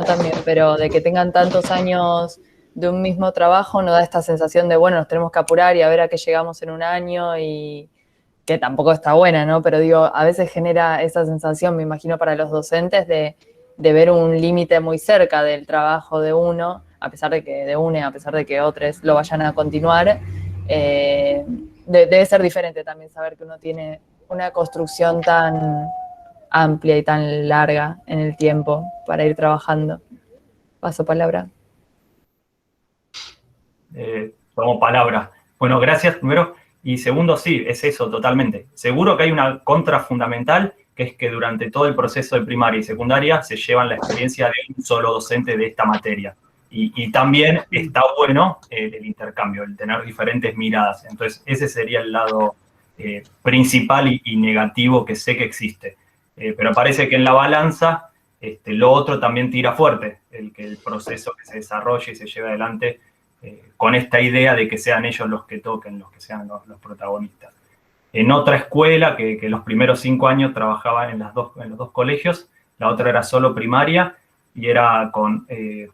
también, pero de que tengan tantos años de un mismo trabajo no da esta sensación de, bueno, nos tenemos que apurar y a ver a qué llegamos en un año, y que tampoco está buena, ¿no? Pero digo, a veces genera esa sensación, me imagino, para los docentes de ver un límite muy cerca del trabajo de uno, a pesar de que de UNE, a pesar de que otros lo vayan a continuar. Debe ser diferente también saber que uno tiene una construcción tan amplia y tan larga en el tiempo para ir trabajando. Paso palabra. Tomo palabra. Bueno, gracias primero. Y segundo, sí, es eso, totalmente. Seguro que hay una contra fundamental, que es que durante todo el proceso de primaria y secundaria se llevan la experiencia de un solo docente de esta materia. Y también está bueno el intercambio, el tener diferentes miradas. Entonces, ese sería el lado principal y negativo que sé que existe. Pero parece que en la balanza lo otro también tira fuerte, que el proceso que se desarrolle y se lleve adelante con esta idea de que sean ellos los que toquen, los que sean los protagonistas. En otra escuela, que los primeros 5 años trabajaba en los dos colegios, la otra era solo primaria, y era con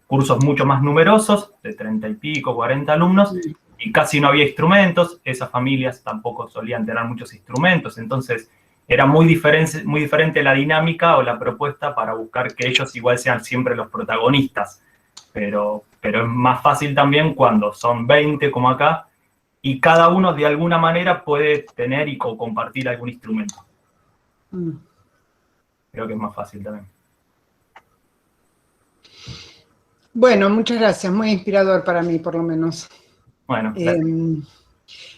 cursos mucho más numerosos, de 30 y pico, 40 alumnos, y casi no había instrumentos, esas familias tampoco solían tener muchos instrumentos, entonces era muy diferente la dinámica o la propuesta para buscar que ellos igual sean siempre los protagonistas. Pero es más fácil también cuando son 20 como acá, y cada uno de alguna manera puede tener y compartir algún instrumento. Creo que es más fácil también. Bueno, muchas gracias, muy inspirador para mí, por lo menos. Bueno,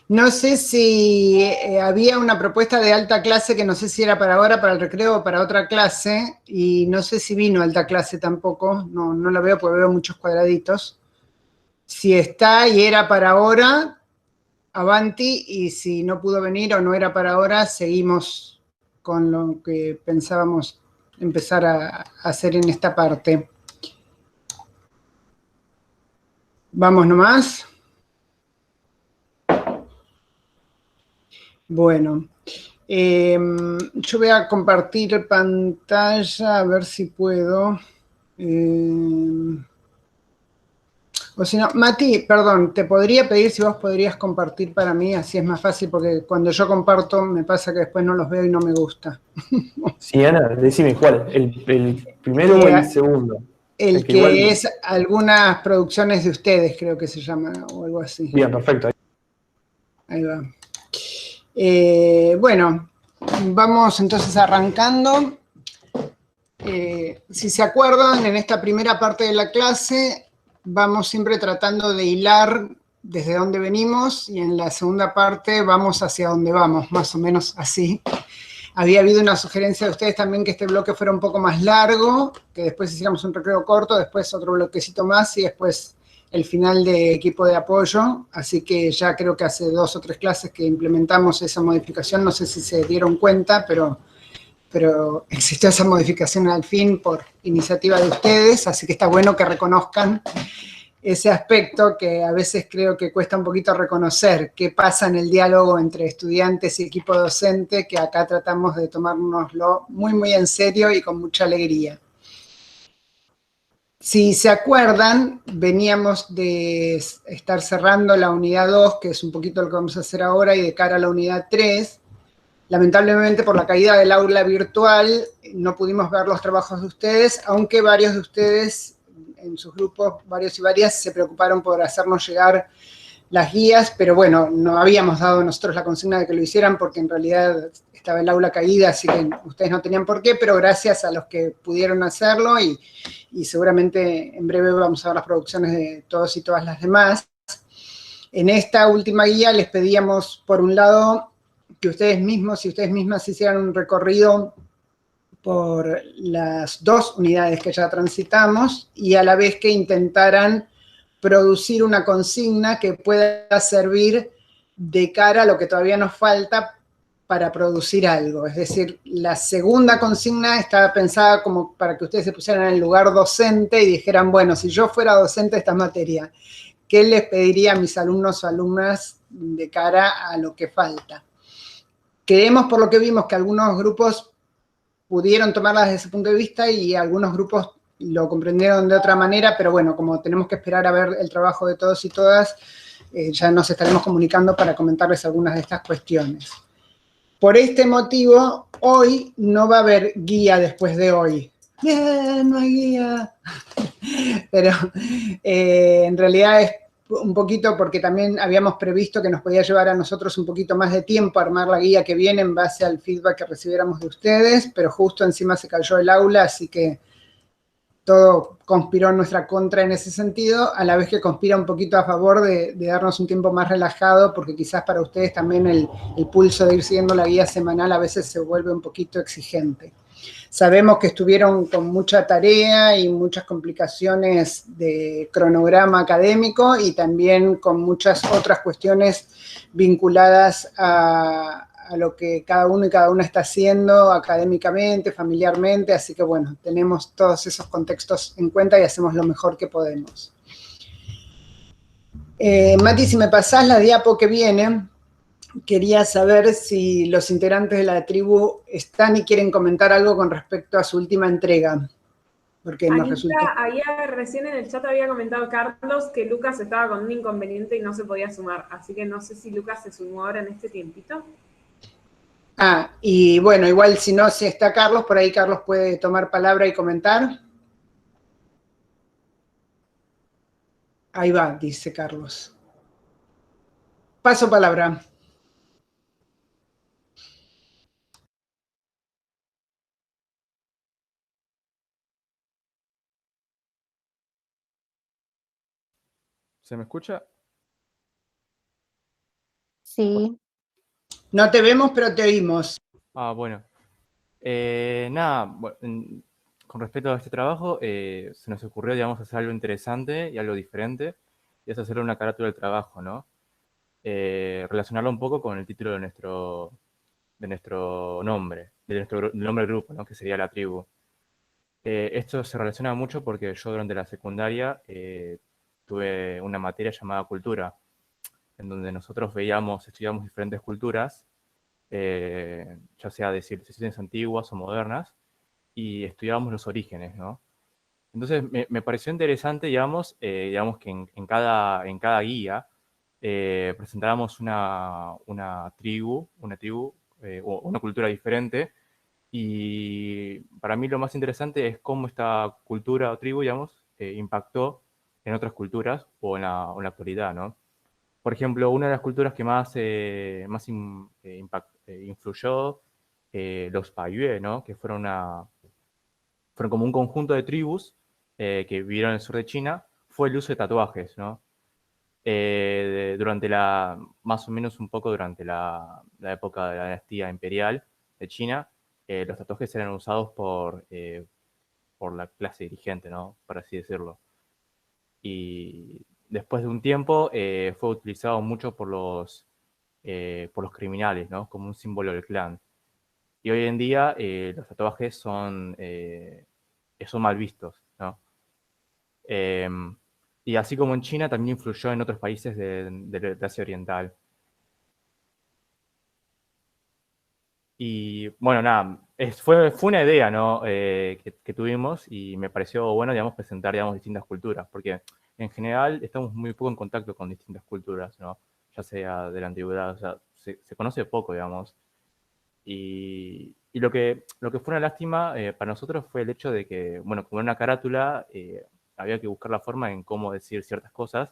no sé si había una propuesta de alta clase que no sé si era para ahora, para el recreo o para otra clase, y no sé si vino alta clase tampoco, no la veo porque veo muchos cuadraditos. Si está y era para ahora, avanti, y si no pudo venir o no era para ahora, seguimos con lo que pensábamos empezar a hacer en esta parte. ¿Vamos nomás? Bueno, yo voy a compartir pantalla, a ver si puedo. O si no, Mati, perdón, te podría pedir si vos podrías compartir para mí, así es más fácil, porque cuando yo comparto me pasa que después no los veo y no me gusta. Sí, Ana, decime cuál, el primero o el segundo. El que igual es algunas producciones de ustedes, creo que se llama, o algo así. Bien, perfecto. Ahí va. Bueno, vamos entonces arrancando. Si se acuerdan, en esta primera parte de la clase vamos siempre tratando de hilar desde dónde venimos, y en la segunda parte vamos hacia dónde vamos, más o menos así. Había habido una sugerencia de ustedes también que este bloque fuera un poco más largo, que después hiciéramos un recreo corto, después otro bloquecito más y después el final de equipo de apoyo. Así que ya creo que hace 2 o 3 clases que implementamos esa modificación. No sé si se dieron cuenta, pero existió esa modificación al fin por iniciativa de ustedes, así que está bueno que reconozcan ese aspecto que a veces creo que cuesta un poquito reconocer, qué pasa en el diálogo entre estudiantes y equipo docente, que acá tratamos de tomárnoslo muy, muy en serio y con mucha alegría. Si se acuerdan, veníamos de estar cerrando la unidad 2, que es un poquito lo que vamos a hacer ahora, y de cara a la unidad 3, lamentablemente por la caída del aula virtual no pudimos ver los trabajos de ustedes, aunque varios de ustedes en sus grupos, varios y varias, se preocuparon por hacernos llegar las guías, pero bueno, no habíamos dado nosotros la consigna de que lo hicieran porque en realidad estaba el aula caída, así que ustedes no tenían por qué, pero gracias a los que pudieron hacerlo y seguramente en breve vamos a ver las producciones de todos y todas las demás. En esta última guía les pedíamos, por un lado, que ustedes mismos y ustedes mismas hicieran un recorrido por las 2 unidades que ya transitamos y a la vez que intentaran producir una consigna que pueda servir de cara a lo que todavía nos falta para producir algo. Es decir, la segunda consigna estaba pensada como para que ustedes se pusieran en el lugar docente y dijeran, bueno, si yo fuera docente de esta materia, ¿qué les pediría a mis alumnos o alumnas de cara a lo que falta? Creemos, por lo que vimos, que algunos grupos pudieron tomarla desde ese punto de vista y algunos grupos lo comprendieron de otra manera, pero bueno, como tenemos que esperar a ver el trabajo de todos y todas, ya nos estaremos comunicando para comentarles algunas de estas cuestiones. Por este motivo, hoy no va a haber guía después de hoy. No hay guía. Pero en realidad es un poquito porque también habíamos previsto que nos podía llevar a nosotros un poquito más de tiempo armar la guía que viene en base al feedback que recibiéramos de ustedes, pero justo encima se cayó el aula, así que todo conspiró en nuestra contra en ese sentido, a la vez que conspira un poquito a favor de darnos un tiempo más relajado, porque quizás para ustedes también el pulso de ir siguiendo la guía semanal a veces se vuelve un poquito exigente. Sabemos que estuvieron con mucha tarea y muchas complicaciones de cronograma académico y también con muchas otras cuestiones vinculadas a lo que cada uno y cada una está haciendo académicamente, familiarmente, así que bueno, tenemos todos esos contextos en cuenta y hacemos lo mejor que podemos. Mati, si me pasás la diapo que viene, quería saber si los integrantes de la tribu están y quieren comentar algo con respecto a su última entrega. Porque nos resultó... Recién en el chat había comentado Carlos que Lucas estaba con un inconveniente y no se podía sumar, así que no sé si Lucas se sumó ahora en este tiempito. Ah, y bueno, igual si no, si está Carlos, por ahí Carlos puede tomar palabra y comentar. Ahí va, dice Carlos. Paso palabra. ¿Se me escucha? Sí. No te vemos, pero te oímos. Ah, bueno. Nada, con respecto a este trabajo, se nos ocurrió, digamos, hacer algo interesante y algo diferente, y es hacer una carátula del trabajo, ¿no? Relacionarlo un poco con el título de nuestro nombre, del nombre del grupo, ¿no? Que sería la tribu. Esto se relaciona mucho porque yo durante la secundaria tuve una materia llamada cultura, en donde nosotros estudiamos diferentes culturas, ya sea de civilizaciones antiguas o modernas, y estudiábamos los orígenes, ¿no? Entonces me pareció interesante, digamos que en cada guía presentáramos una tribu, o una cultura diferente, y para mí lo más interesante es cómo esta cultura o tribu, digamos, impactó en otras culturas o en la actualidad, ¿no? Por ejemplo, una de las culturas que más influyó, los Paiyue, ¿no? Que fueron como un conjunto de tribus que vivieron en el sur de China, fue el uso de tatuajes, ¿no? Más o menos un poco durante la época de la dinastía imperial de China, los tatuajes eran usados por la clase dirigente, ¿no? Por así decirlo. Y después de un tiempo fue utilizado mucho por los criminales, ¿no? Como un símbolo del clan. Y hoy en día los tatuajes son mal vistos, ¿no? Y así como en China, también influyó en otros países de Asia Oriental. Y bueno, nada, fue una idea, ¿no? Que tuvimos y me pareció bueno, digamos, presentar, digamos, distintas culturas, porque en general estamos muy poco en contacto con distintas culturas, ¿no? Ya sea de la antigüedad, o sea, se conoce poco, digamos. Y lo que fue una lástima para nosotros fue el hecho de que, bueno, como era una carátula, había que buscar la forma en cómo decir ciertas cosas,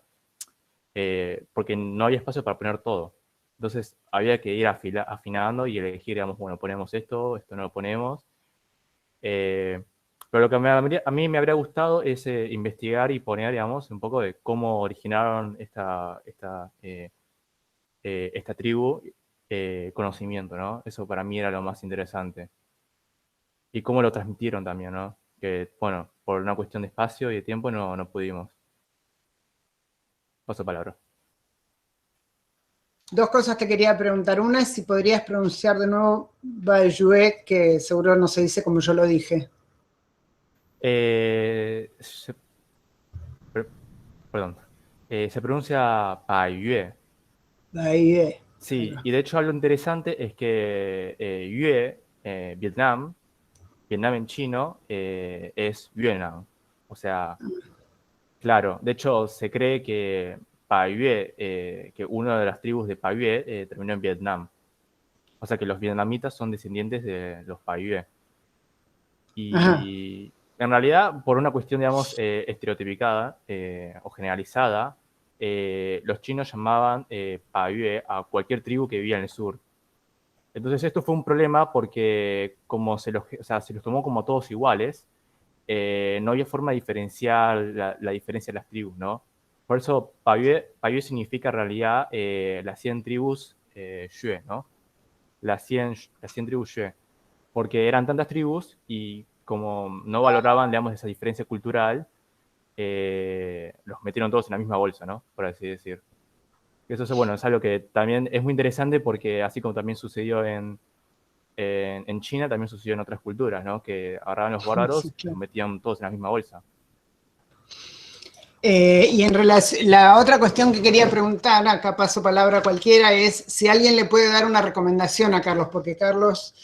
porque no había espacio para poner todo. Entonces había que ir afinando y elegir, digamos, bueno, ponemos esto no lo ponemos. Pero lo que a mí me habría gustado es investigar y poner, digamos, un poco de cómo originaron esta tribu, conocimiento, ¿no? Eso para mí era lo más interesante. Y cómo lo transmitieron también, ¿no? Que, bueno, por una cuestión de espacio y de tiempo no pudimos. Paso palabra. Dos cosas te quería preguntar. Una es si podrías pronunciar de nuevo Baiyue, que seguro no se dice como yo lo dije. Perdón. Se pronuncia Baiyue. Baiyue. Sí, y de hecho algo interesante es que Yue, Vietnam en chino es Vietnam. O sea, claro, de hecho se cree que Paiute, que una de las tribus de Paiute terminó en Vietnam. O sea que los vietnamitas son descendientes de los Paiute. Ajá. Y en realidad, por una cuestión, digamos, estereotipada o generalizada, los chinos llamaban Paiute a cualquier tribu que vivía en el sur. Entonces esto fue un problema porque como se los tomó como todos iguales, no había forma de diferenciar la diferencia de las tribus, ¿no? Por eso Paiute significa en realidad las 100 tribus Yue, ¿no? Las 100 tribus Yue. Porque eran tantas tribus y como no valoraban, digamos, esa diferencia cultural, los metieron todos en la misma bolsa, ¿no? Por así decir. Eso, bueno, es algo que también es muy interesante porque así como también sucedió en China, también sucedió en otras culturas, ¿no? Que agarraban los bárbaros Sí, y los claro. metían todos en la misma bolsa. Y en relación, la otra cuestión que quería preguntar, acá paso palabra a cualquiera, es si alguien le puede dar una recomendación a Carlos, porque Carlos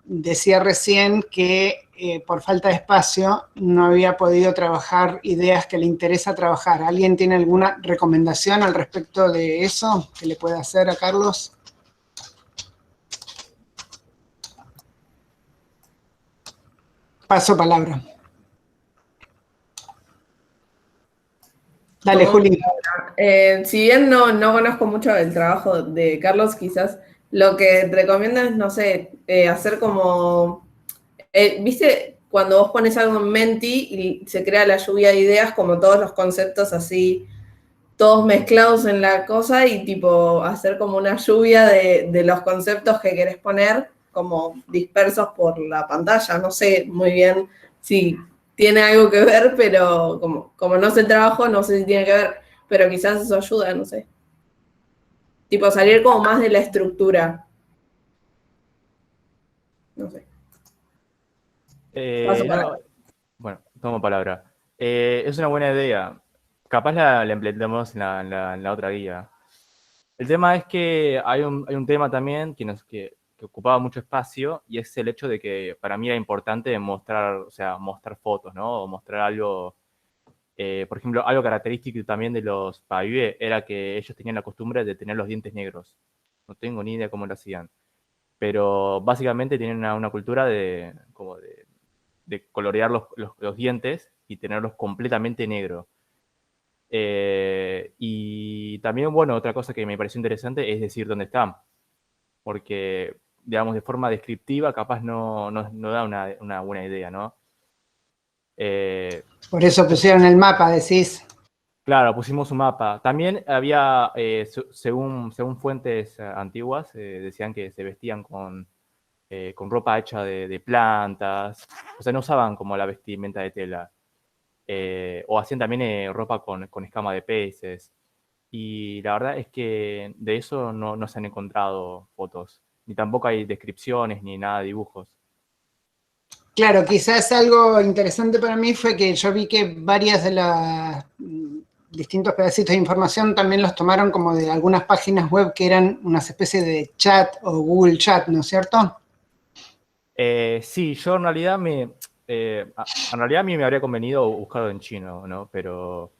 decía recién que por falta de espacio no había podido trabajar ideas que le interesa trabajar. ¿Alguien tiene alguna recomendación al respecto de eso que le pueda hacer a Carlos? Paso palabra. Dale, Tomamos Juli. si bien no conozco mucho el trabajo de Carlos, quizás lo que recomiendo es, no sé, hacer como, ¿viste? Cuando vos pones algo en Menti y se crea la lluvia de ideas, como todos los conceptos así, todos mezclados en la cosa y tipo hacer como una lluvia de los conceptos que querés poner, como dispersos por la pantalla. No sé muy bien si tiene algo que ver, pero como no sé el trabajo, no sé si tiene que ver, pero quizás eso ayuda, no sé. Tipo salir como más de la estructura. No sé. Paso para No, bueno, tomo palabra. Es una buena idea. Capaz la implementamos en la otra guía. El tema es que hay un tema también que ocupaba mucho espacio y es el hecho de que para mí era importante mostrar, o sea, mostrar fotos, ¿no? O mostrar algo, por ejemplo, algo característico también de los Paiute era que ellos tenían la costumbre de tener los dientes negros. No tengo ni idea cómo lo hacían. Pero básicamente tienen una cultura de colorear los dientes y tenerlos completamente negros. Y también, bueno, otra cosa que me pareció interesante es decir dónde están, porque, digamos, de forma descriptiva capaz no da una buena idea, ¿no? Por eso pusieron el mapa, decís. Claro, pusimos un mapa. También había, según fuentes antiguas, decían que se vestían con ropa hecha de plantas, o sea, no usaban como la vestimenta de tela. O hacían también ropa con escama de peces. Y la verdad es que de eso no se han encontrado fotos. Ni tampoco hay descripciones ni nada de dibujos. Claro, quizás algo interesante para mí fue que yo vi que varias de las distintos pedacitos de información también los tomaron como de algunas páginas web que eran unas especies de chat o Google Chat, ¿no es cierto? Sí, yo en realidad a mí me habría convenido buscarlo en chino, ¿no? Pero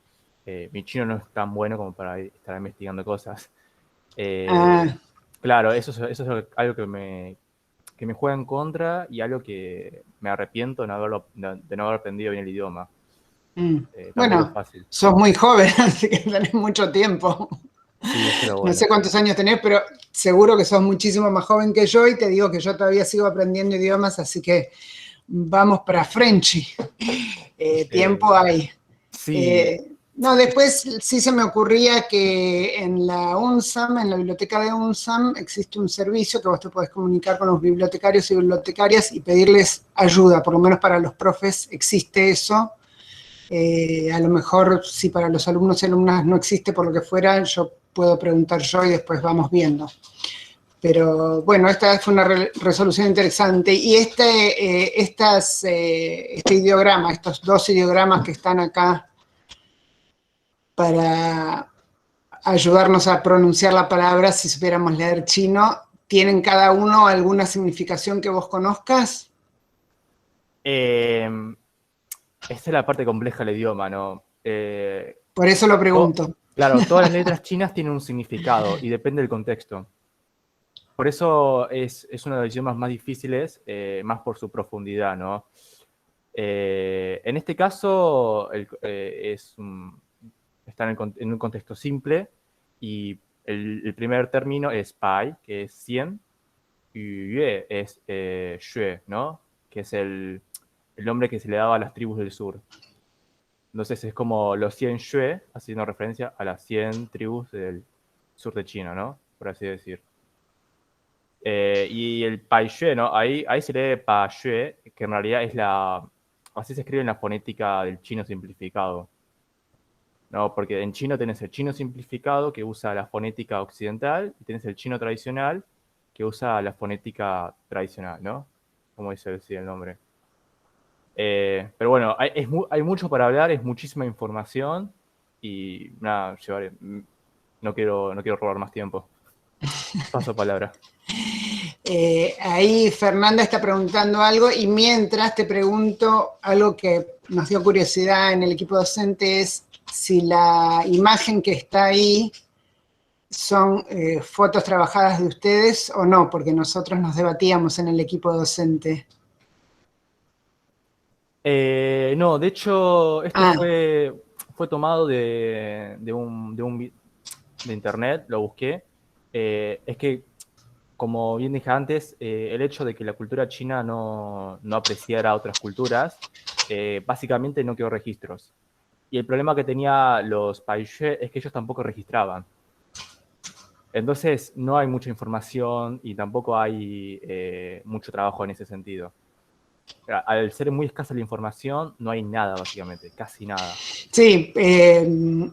mi chino no es tan bueno como para estar investigando cosas. Claro, eso es algo que me juega en contra y algo que me arrepiento de no haber aprendido bien el idioma. Tampoco es Bueno, fácil. sos muy joven, así que tenés mucho tiempo. Sí, pero bueno. No sé cuántos años tenés, pero seguro que sos muchísimo más joven que yo y te digo que yo todavía sigo aprendiendo idiomas, así que vamos para Frenchy. Tiempo hay. Sí. No, después sí se me ocurría que en la UNSAM, en la biblioteca de UNSAM, existe un servicio que vos te podés comunicar con los bibliotecarios y bibliotecarias y pedirles ayuda, por lo menos para los profes existe eso. A lo mejor si para los alumnos y alumnas no existe por lo que fuera, yo puedo preguntar yo y después vamos viendo. Pero bueno, esta fue una resolución interesante. Y este ideograma, estos dos ideogramas que están acá para ayudarnos a pronunciar la palabra, si supiéramos leer chino, ¿tienen cada uno alguna significación que vos conozcas? esta es la parte compleja del idioma, ¿no? Por eso lo pregunto. Claro, todas las letras chinas tienen un significado y depende del contexto. Por eso es uno de los idiomas más difíciles, más por su profundidad, ¿no? En este caso, está en un contexto simple y el primer término es pai, que es 100, y yue es xue, ¿no? Que es el nombre que se le daba a las tribus del sur. Entonces es como los 100 xue, haciendo referencia a las 100 tribus del sur de China, ¿no? Por así decir. Y el pai xue, ¿no? Ahí se lee pa xue, que en realidad es así se escribe en la fonética del chino simplificado. No, porque en chino tenés el chino simplificado que usa la fonética occidental y tenés el chino tradicional que usa la fonética tradicional, ¿no? Como dice el nombre. Pero bueno, hay mucho para hablar, es muchísima información y nada, no quiero robar más tiempo. Paso palabra. Ahí Fernanda está preguntando algo y mientras te pregunto algo que nos dio curiosidad en el equipo docente es si la imagen que está ahí son fotos trabajadas de ustedes o no, porque nosotros nos debatíamos en el equipo docente. No, de hecho, esto fue tomado de internet, lo busqué. Es que, como bien dije antes, el hecho de que la cultura china no apreciara a otras culturas, básicamente no quedó registros. Y el problema que tenía los paixue es que ellos tampoco registraban. Entonces, no hay mucha información y tampoco hay mucho trabajo en ese sentido. Al ser muy escasa la información, no hay nada, básicamente, casi nada. Sí,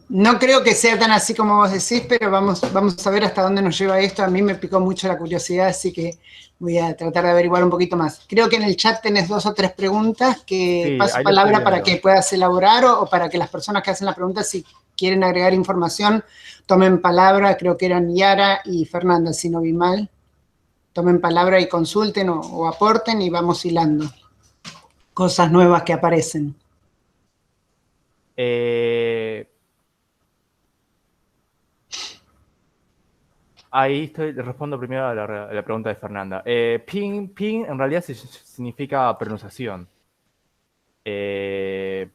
no creo que sea tan así como vos decís, pero vamos a ver hasta dónde nos lleva esto. A mí me picó mucho la curiosidad, así que voy a tratar de averiguar un poquito más. Creo que en el chat tenés 2 o 3 preguntas que sí, paso palabra para que puedas elaborar o para que las personas que hacen la pregunta, si quieren agregar información, tomen palabra. Creo que eran Yara y Fernanda, si no vi mal. Tomen palabra y consulten o aporten y vamos hilando cosas nuevas que aparecen. Ahí respondo primero a la pregunta de Fernanda. Ping en realidad significa pronunciación. Yo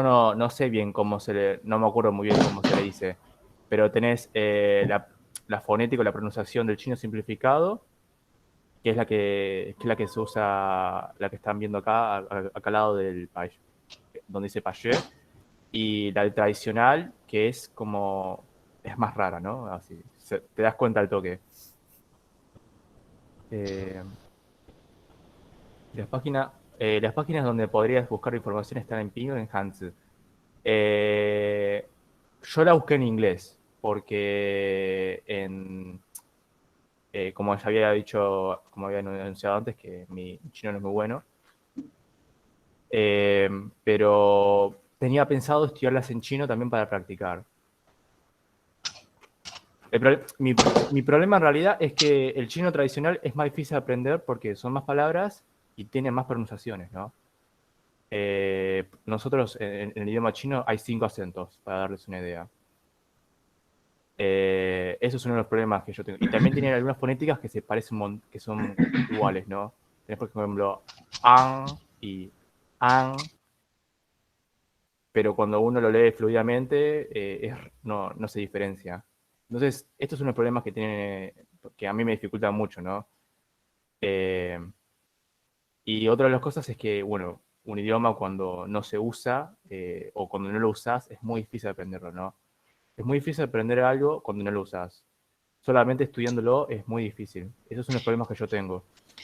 no sé bien no me acuerdo muy bien cómo se le dice, pero tenés la fonética o la pronunciación del chino simplificado, que es la que se usa, la que están viendo acá al lado del pai, donde dice paixue, y la tradicional, que es más rara, ¿no? Así, te das cuenta al toque. Las páginas donde podrías buscar información están en Ping o en Hanzi. Yo la busqué en inglés, porque como ya había dicho, como había anunciado antes, que mi chino no es muy bueno. Pero tenía pensado estudiarlas en chino también para practicar. Mi problema en realidad es que el chino tradicional es más difícil de aprender porque son más palabras y tiene más pronunciaciones, ¿no? Nosotros en el idioma chino hay 5 acentos, para darles una idea. Eso es uno de los problemas que yo tengo. Y también tienen algunas fonéticas que se parecen, que son iguales, ¿no? Tenés, por ejemplo, an y an, pero cuando uno lo lee fluidamente, no se diferencia. Entonces, estos son los problemas que a mí me dificultan mucho, ¿no? Y otra de las cosas es que, bueno, un idioma cuando no se usa o cuando no lo usas, es muy difícil aprenderlo, ¿no? Es muy difícil aprender algo cuando no lo usas. Solamente estudiándolo es muy difícil. Esos son los problemas que yo tengo.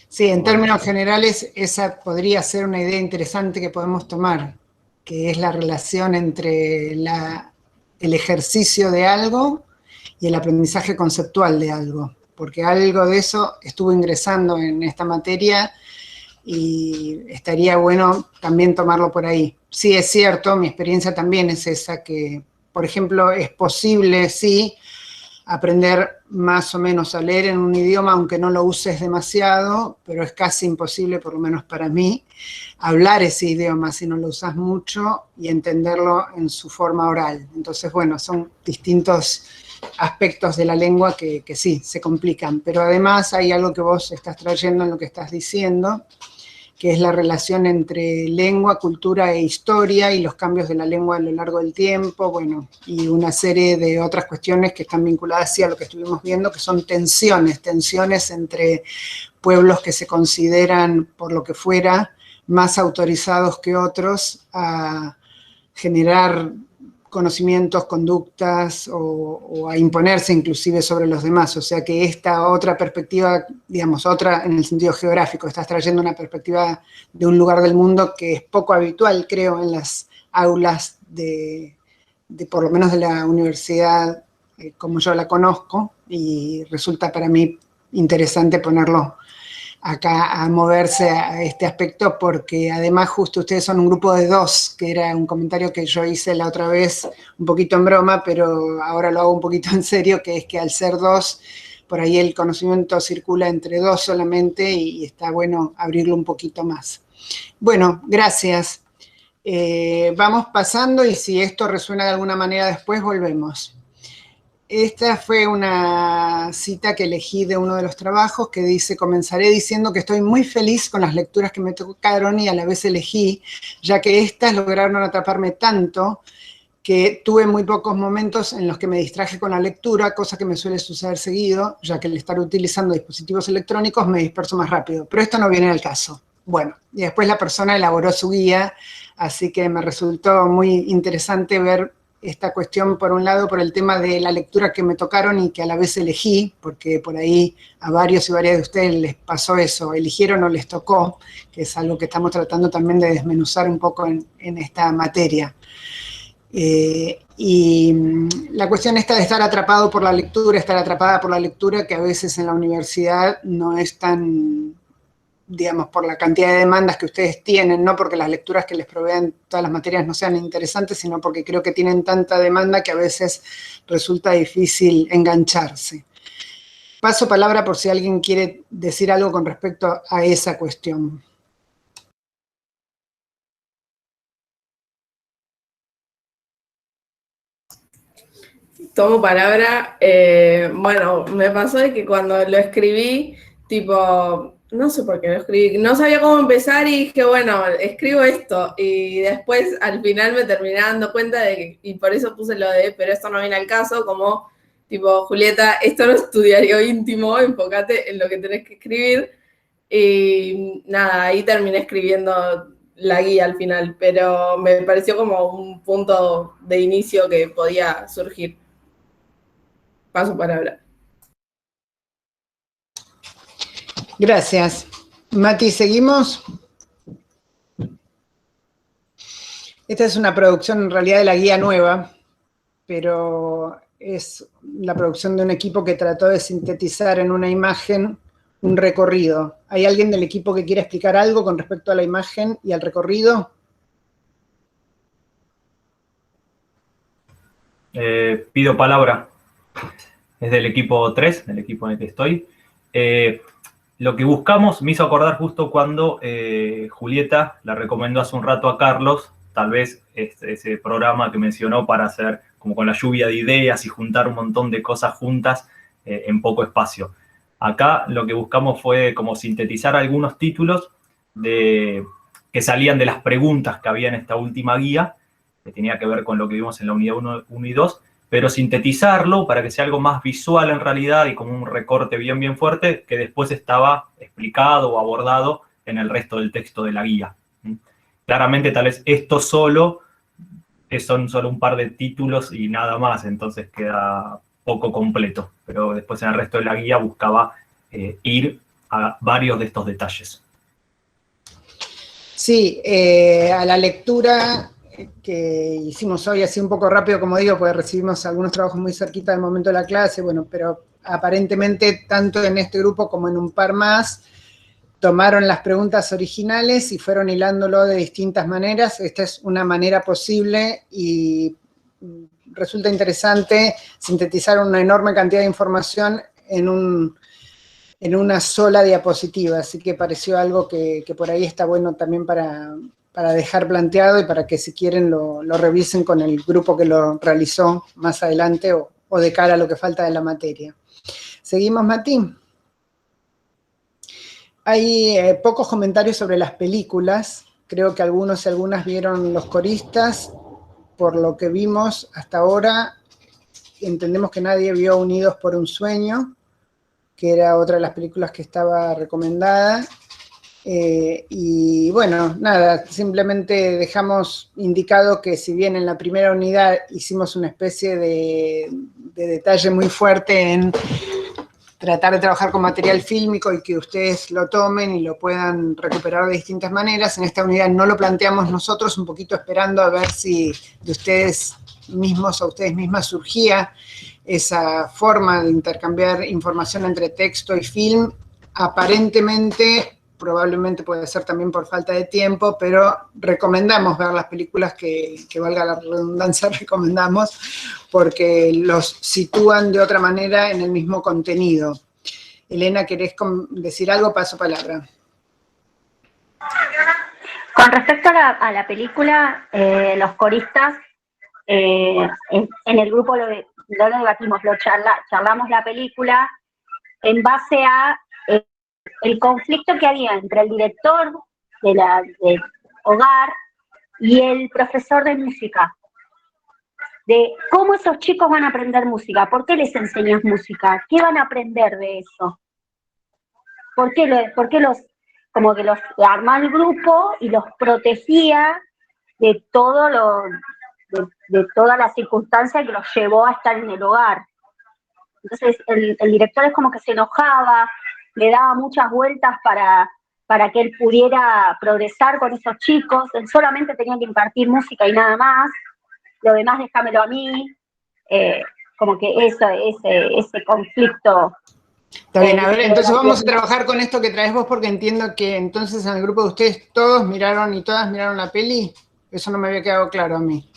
Sí, en términos generales, esa podría ser una idea interesante que podemos tomar, que es la relación entre el ejercicio de algo y el aprendizaje conceptual de algo, porque algo de eso estuvo ingresando en esta materia y estaría bueno también tomarlo por ahí. Sí, es cierto, mi experiencia también es esa, que, por ejemplo, es posible, sí, aprender más o menos a leer en un idioma, aunque no lo uses demasiado, pero es casi imposible, por lo menos para mí, hablar ese idioma si no lo usas mucho y entenderlo en su forma oral. Entonces, bueno, son distintos aspectos de la lengua que sí, se complican, pero además hay algo que vos estás trayendo en lo que estás diciendo, que es la relación entre lengua, cultura e historia y los cambios de la lengua a lo largo del tiempo, bueno, y una serie de otras cuestiones que están vinculadas sí a lo que estuvimos viendo, que son tensiones entre pueblos que se consideran, por lo que fuera, más autorizados que otros a generar conocimientos, conductas o a imponerse inclusive sobre los demás. O sea que esta otra perspectiva, digamos, otra en el sentido geográfico, estás trayendo una perspectiva de un lugar del mundo que es poco habitual, creo, en las aulas de por lo menos de la universidad como yo la conozco, y resulta para mí interesante ponerlo acá a moverse a este aspecto, porque además justo ustedes son un grupo de dos, que era un comentario que yo hice la otra vez, un poquito en broma, pero ahora lo hago un poquito en serio, que es que al ser dos, por ahí el conocimiento circula entre dos solamente y está bueno abrirlo un poquito más. Bueno, gracias. Vamos pasando y si esto resuena de alguna manera después, volvemos. Esta fue una cita que elegí de uno de los trabajos que dice: comenzaré diciendo que estoy muy feliz con las lecturas que me tocaron y a la vez elegí, ya que estas lograron atraparme tanto que tuve muy pocos momentos en los que me distraje con la lectura, cosa que me suele suceder seguido, ya que al estar utilizando dispositivos electrónicos me disperso más rápido, pero esto no viene al caso. Bueno, y después la persona elaboró su guía, así que me resultó muy interesante ver esta cuestión, por un lado, por el tema de la lectura que me tocaron y que a la vez elegí, porque por ahí a varios y varias de ustedes les pasó eso, eligieron o les tocó, que es algo que estamos tratando también de desmenuzar un poco en esta materia. Y la cuestión esta de estar atrapado por la lectura, estar atrapada por la lectura, que a veces en la universidad no es tan, digamos, por la cantidad de demandas que ustedes tienen, no porque las lecturas que les proveen todas las materias no sean interesantes, sino porque creo que tienen tanta demanda que a veces resulta difícil engancharse. Paso palabra por si alguien quiere decir algo con respecto a esa cuestión. Tomo palabra. Bueno, me pasó de que cuando lo escribí, tipo, no sé por qué lo escribí, no sabía cómo empezar y dije, bueno, escribo esto. Y después al final me terminé dando cuenta de que, y por eso puse lo de, pero esto no viene al caso, como, tipo, Julieta, esto no es tu diario íntimo, enfócate en lo que tenés que escribir. Y nada, ahí terminé escribiendo la guía al final, pero me pareció como un punto de inicio que podía surgir. Paso palabra. Gracias. Mati, ¿seguimos? Esta es una producción en realidad de la guía nueva, pero es la producción de un equipo que trató de sintetizar en una imagen un recorrido. ¿Hay alguien del equipo que quiera explicar algo con respecto a la imagen y al recorrido? Pido palabra. Es del equipo 3, del equipo en el que estoy. Lo que buscamos me hizo acordar justo cuando Julieta la recomendó hace un rato a Carlos, tal vez ese programa que mencionó para hacer como con la lluvia de ideas y juntar un montón de cosas juntas en poco espacio. Acá lo que buscamos fue como sintetizar algunos títulos que salían de las preguntas que había en esta última guía, que tenía que ver con lo que vimos en la unidad 1 y 2, pero sintetizarlo para que sea algo más visual en realidad y como un recorte bien fuerte que después estaba explicado o abordado en el resto del texto de la guía. Claramente tal vez esto solo son solo un par de títulos y nada más, entonces queda poco completo, pero después en el resto de la guía buscaba ir a varios de estos detalles. Sí, a la lectura que hicimos hoy, así un poco rápido, como digo, porque recibimos algunos trabajos muy cerquita del momento de la clase, bueno, pero aparentemente tanto en este grupo como en un par más, tomaron las preguntas originales y fueron hilándolo de distintas maneras. Esta es una manera posible y resulta interesante sintetizar una enorme cantidad de información en una sola diapositiva, así que pareció algo que por ahí está bueno también para dejar planteado y para que si quieren lo revisen con el grupo que lo realizó más adelante o de cara a lo que falta de la materia. ¿Seguimos, Mati? Hay pocos comentarios sobre las películas. Creo que algunos y algunas vieron Los Coristas. Por lo que vimos hasta ahora, entendemos que nadie vio Unidos por un Sueño, que era otra de las películas que estaba recomendada. Y bueno, nada, simplemente dejamos indicado que si bien en la primera unidad hicimos una especie de detalle muy fuerte en tratar de trabajar con material fílmico y que ustedes lo tomen y lo puedan recuperar de distintas maneras, en esta unidad no lo planteamos nosotros, un poquito esperando a ver si de ustedes mismos o ustedes mismas surgía esa forma de intercambiar información entre texto y film. Aparentemente, probablemente puede ser también por falta de tiempo, pero recomendamos ver las películas que valga la redundancia, recomendamos, porque los sitúan de otra manera en el mismo contenido. Elena, ¿querés decir algo? Paso palabra. Con respecto a la película, Los Coristas, en el grupo lo debatimos, charlamos la película en base a el conflicto que había entre el director de Hogar y el profesor de música, de cómo esos chicos van a aprender música, por qué les enseñas música, qué van a aprender de eso, por qué los armaba el grupo y los protegía de de toda la circunstancia que los llevó a estar en el hogar. Entonces el director es como que se enojaba, le daba muchas vueltas para que él pudiera progresar con esos chicos. Él solamente tenía que impartir música y nada más, lo demás déjamelo a mí, como que ese conflicto. Está bien, a ver, entonces vamos a trabajar con esto que traes vos, porque entiendo que entonces en el grupo de ustedes todos miraron y todas miraron la peli. Eso no me había quedado claro a mí.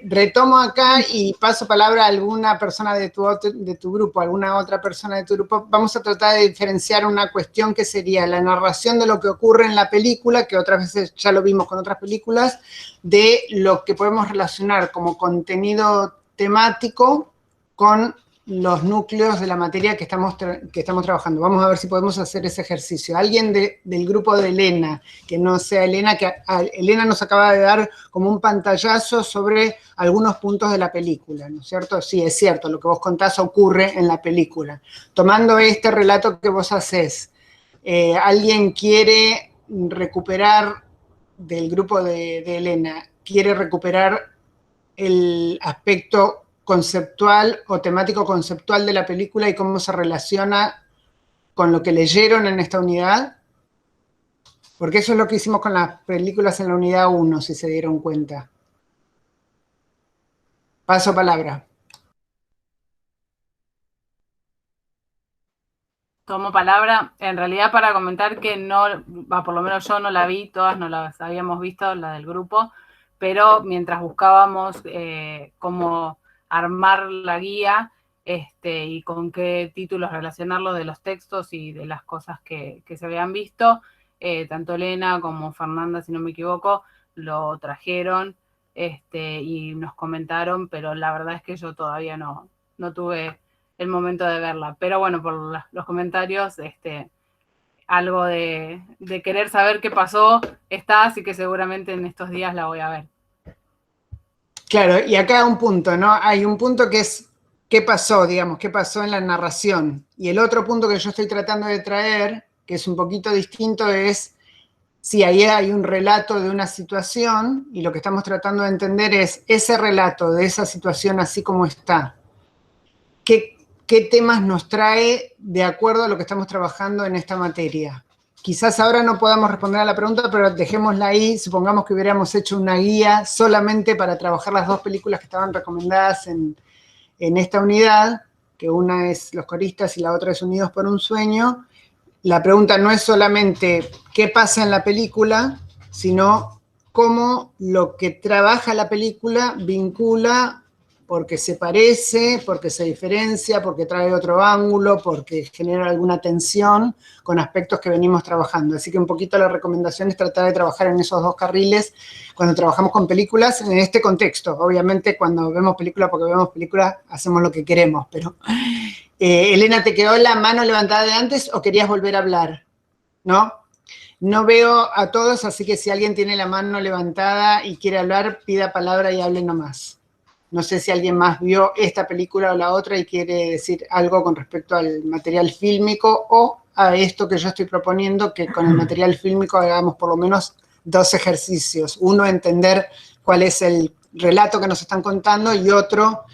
Retomo acá y paso palabra a alguna persona de tu grupo, alguna otra persona de tu grupo. Vamos a tratar de diferenciar una cuestión que sería la narración de lo que ocurre en la película, que otras veces ya lo vimos con otras películas, de lo que podemos relacionar como contenido temático con los núcleos de la materia que estamos trabajando. Vamos a ver si podemos hacer ese ejercicio. Alguien del grupo de Elena, que no sea Elena, que Elena nos acaba de dar como un pantallazo sobre algunos puntos de la película, ¿no es cierto? Sí, es cierto, lo que vos contás ocurre en la película. Tomando este relato que vos hacés, ¿alguien quiere recuperar, del grupo de Elena, quiere recuperar el aspecto conceptual o temático conceptual de la película y cómo se relaciona con lo que leyeron en esta unidad? Porque eso es lo que hicimos con las películas en la unidad 1, si se dieron cuenta. Paso palabra. Tomo palabra, en realidad para comentar que no, por lo menos yo no la vi, todas no las habíamos visto, la del grupo, pero mientras buscábamos cómo armar la guía y con qué títulos relacionarlo de los textos y de las cosas que se habían visto, tanto Elena como Fernanda, si no me equivoco, lo trajeron y nos comentaron, pero la verdad es que yo todavía no tuve el momento de verla. Pero bueno, por los comentarios, algo de querer saber qué pasó está, así que seguramente en estos días la voy a ver. Claro, y acá un punto, ¿no? Hay un punto que es qué pasó, digamos, qué pasó en la narración. Y el otro punto que yo estoy tratando de traer, que es un poquito distinto, es, sí, ahí hay un relato de una situación, y lo que estamos tratando de entender es ese relato de esa situación así como está. ¿Qué temas nos trae de acuerdo a lo que estamos trabajando en esta materia? Quizás ahora no podamos responder a la pregunta, pero dejémosla ahí. Supongamos que hubiéramos hecho una guía solamente para trabajar las dos películas que estaban recomendadas en esta unidad, que una es Los Coristas y la otra es Unidos por un Sueño. La pregunta no es solamente qué pasa en la película, sino cómo lo que trabaja la película vincula porque se parece, porque se diferencia, porque trae otro ángulo, porque genera alguna tensión con aspectos que venimos trabajando. Así que un poquito la recomendación es tratar de trabajar en esos dos carriles cuando trabajamos con películas en este contexto. Obviamente cuando vemos películas, porque vemos películas, hacemos lo que queremos, pero... Elena, ¿te quedó la mano levantada de antes o querías volver a hablar? ¿No? No veo a todos, así que si alguien tiene la mano levantada y quiere hablar, pida palabra y hable nomás. No sé si alguien más vio esta película o la otra y quiere decir algo con respecto al material fílmico o a esto que yo estoy proponiendo, que con el material fílmico hagamos por lo menos 2 ejercicios. Uno, entender cuál es el relato que nos están contando y otro,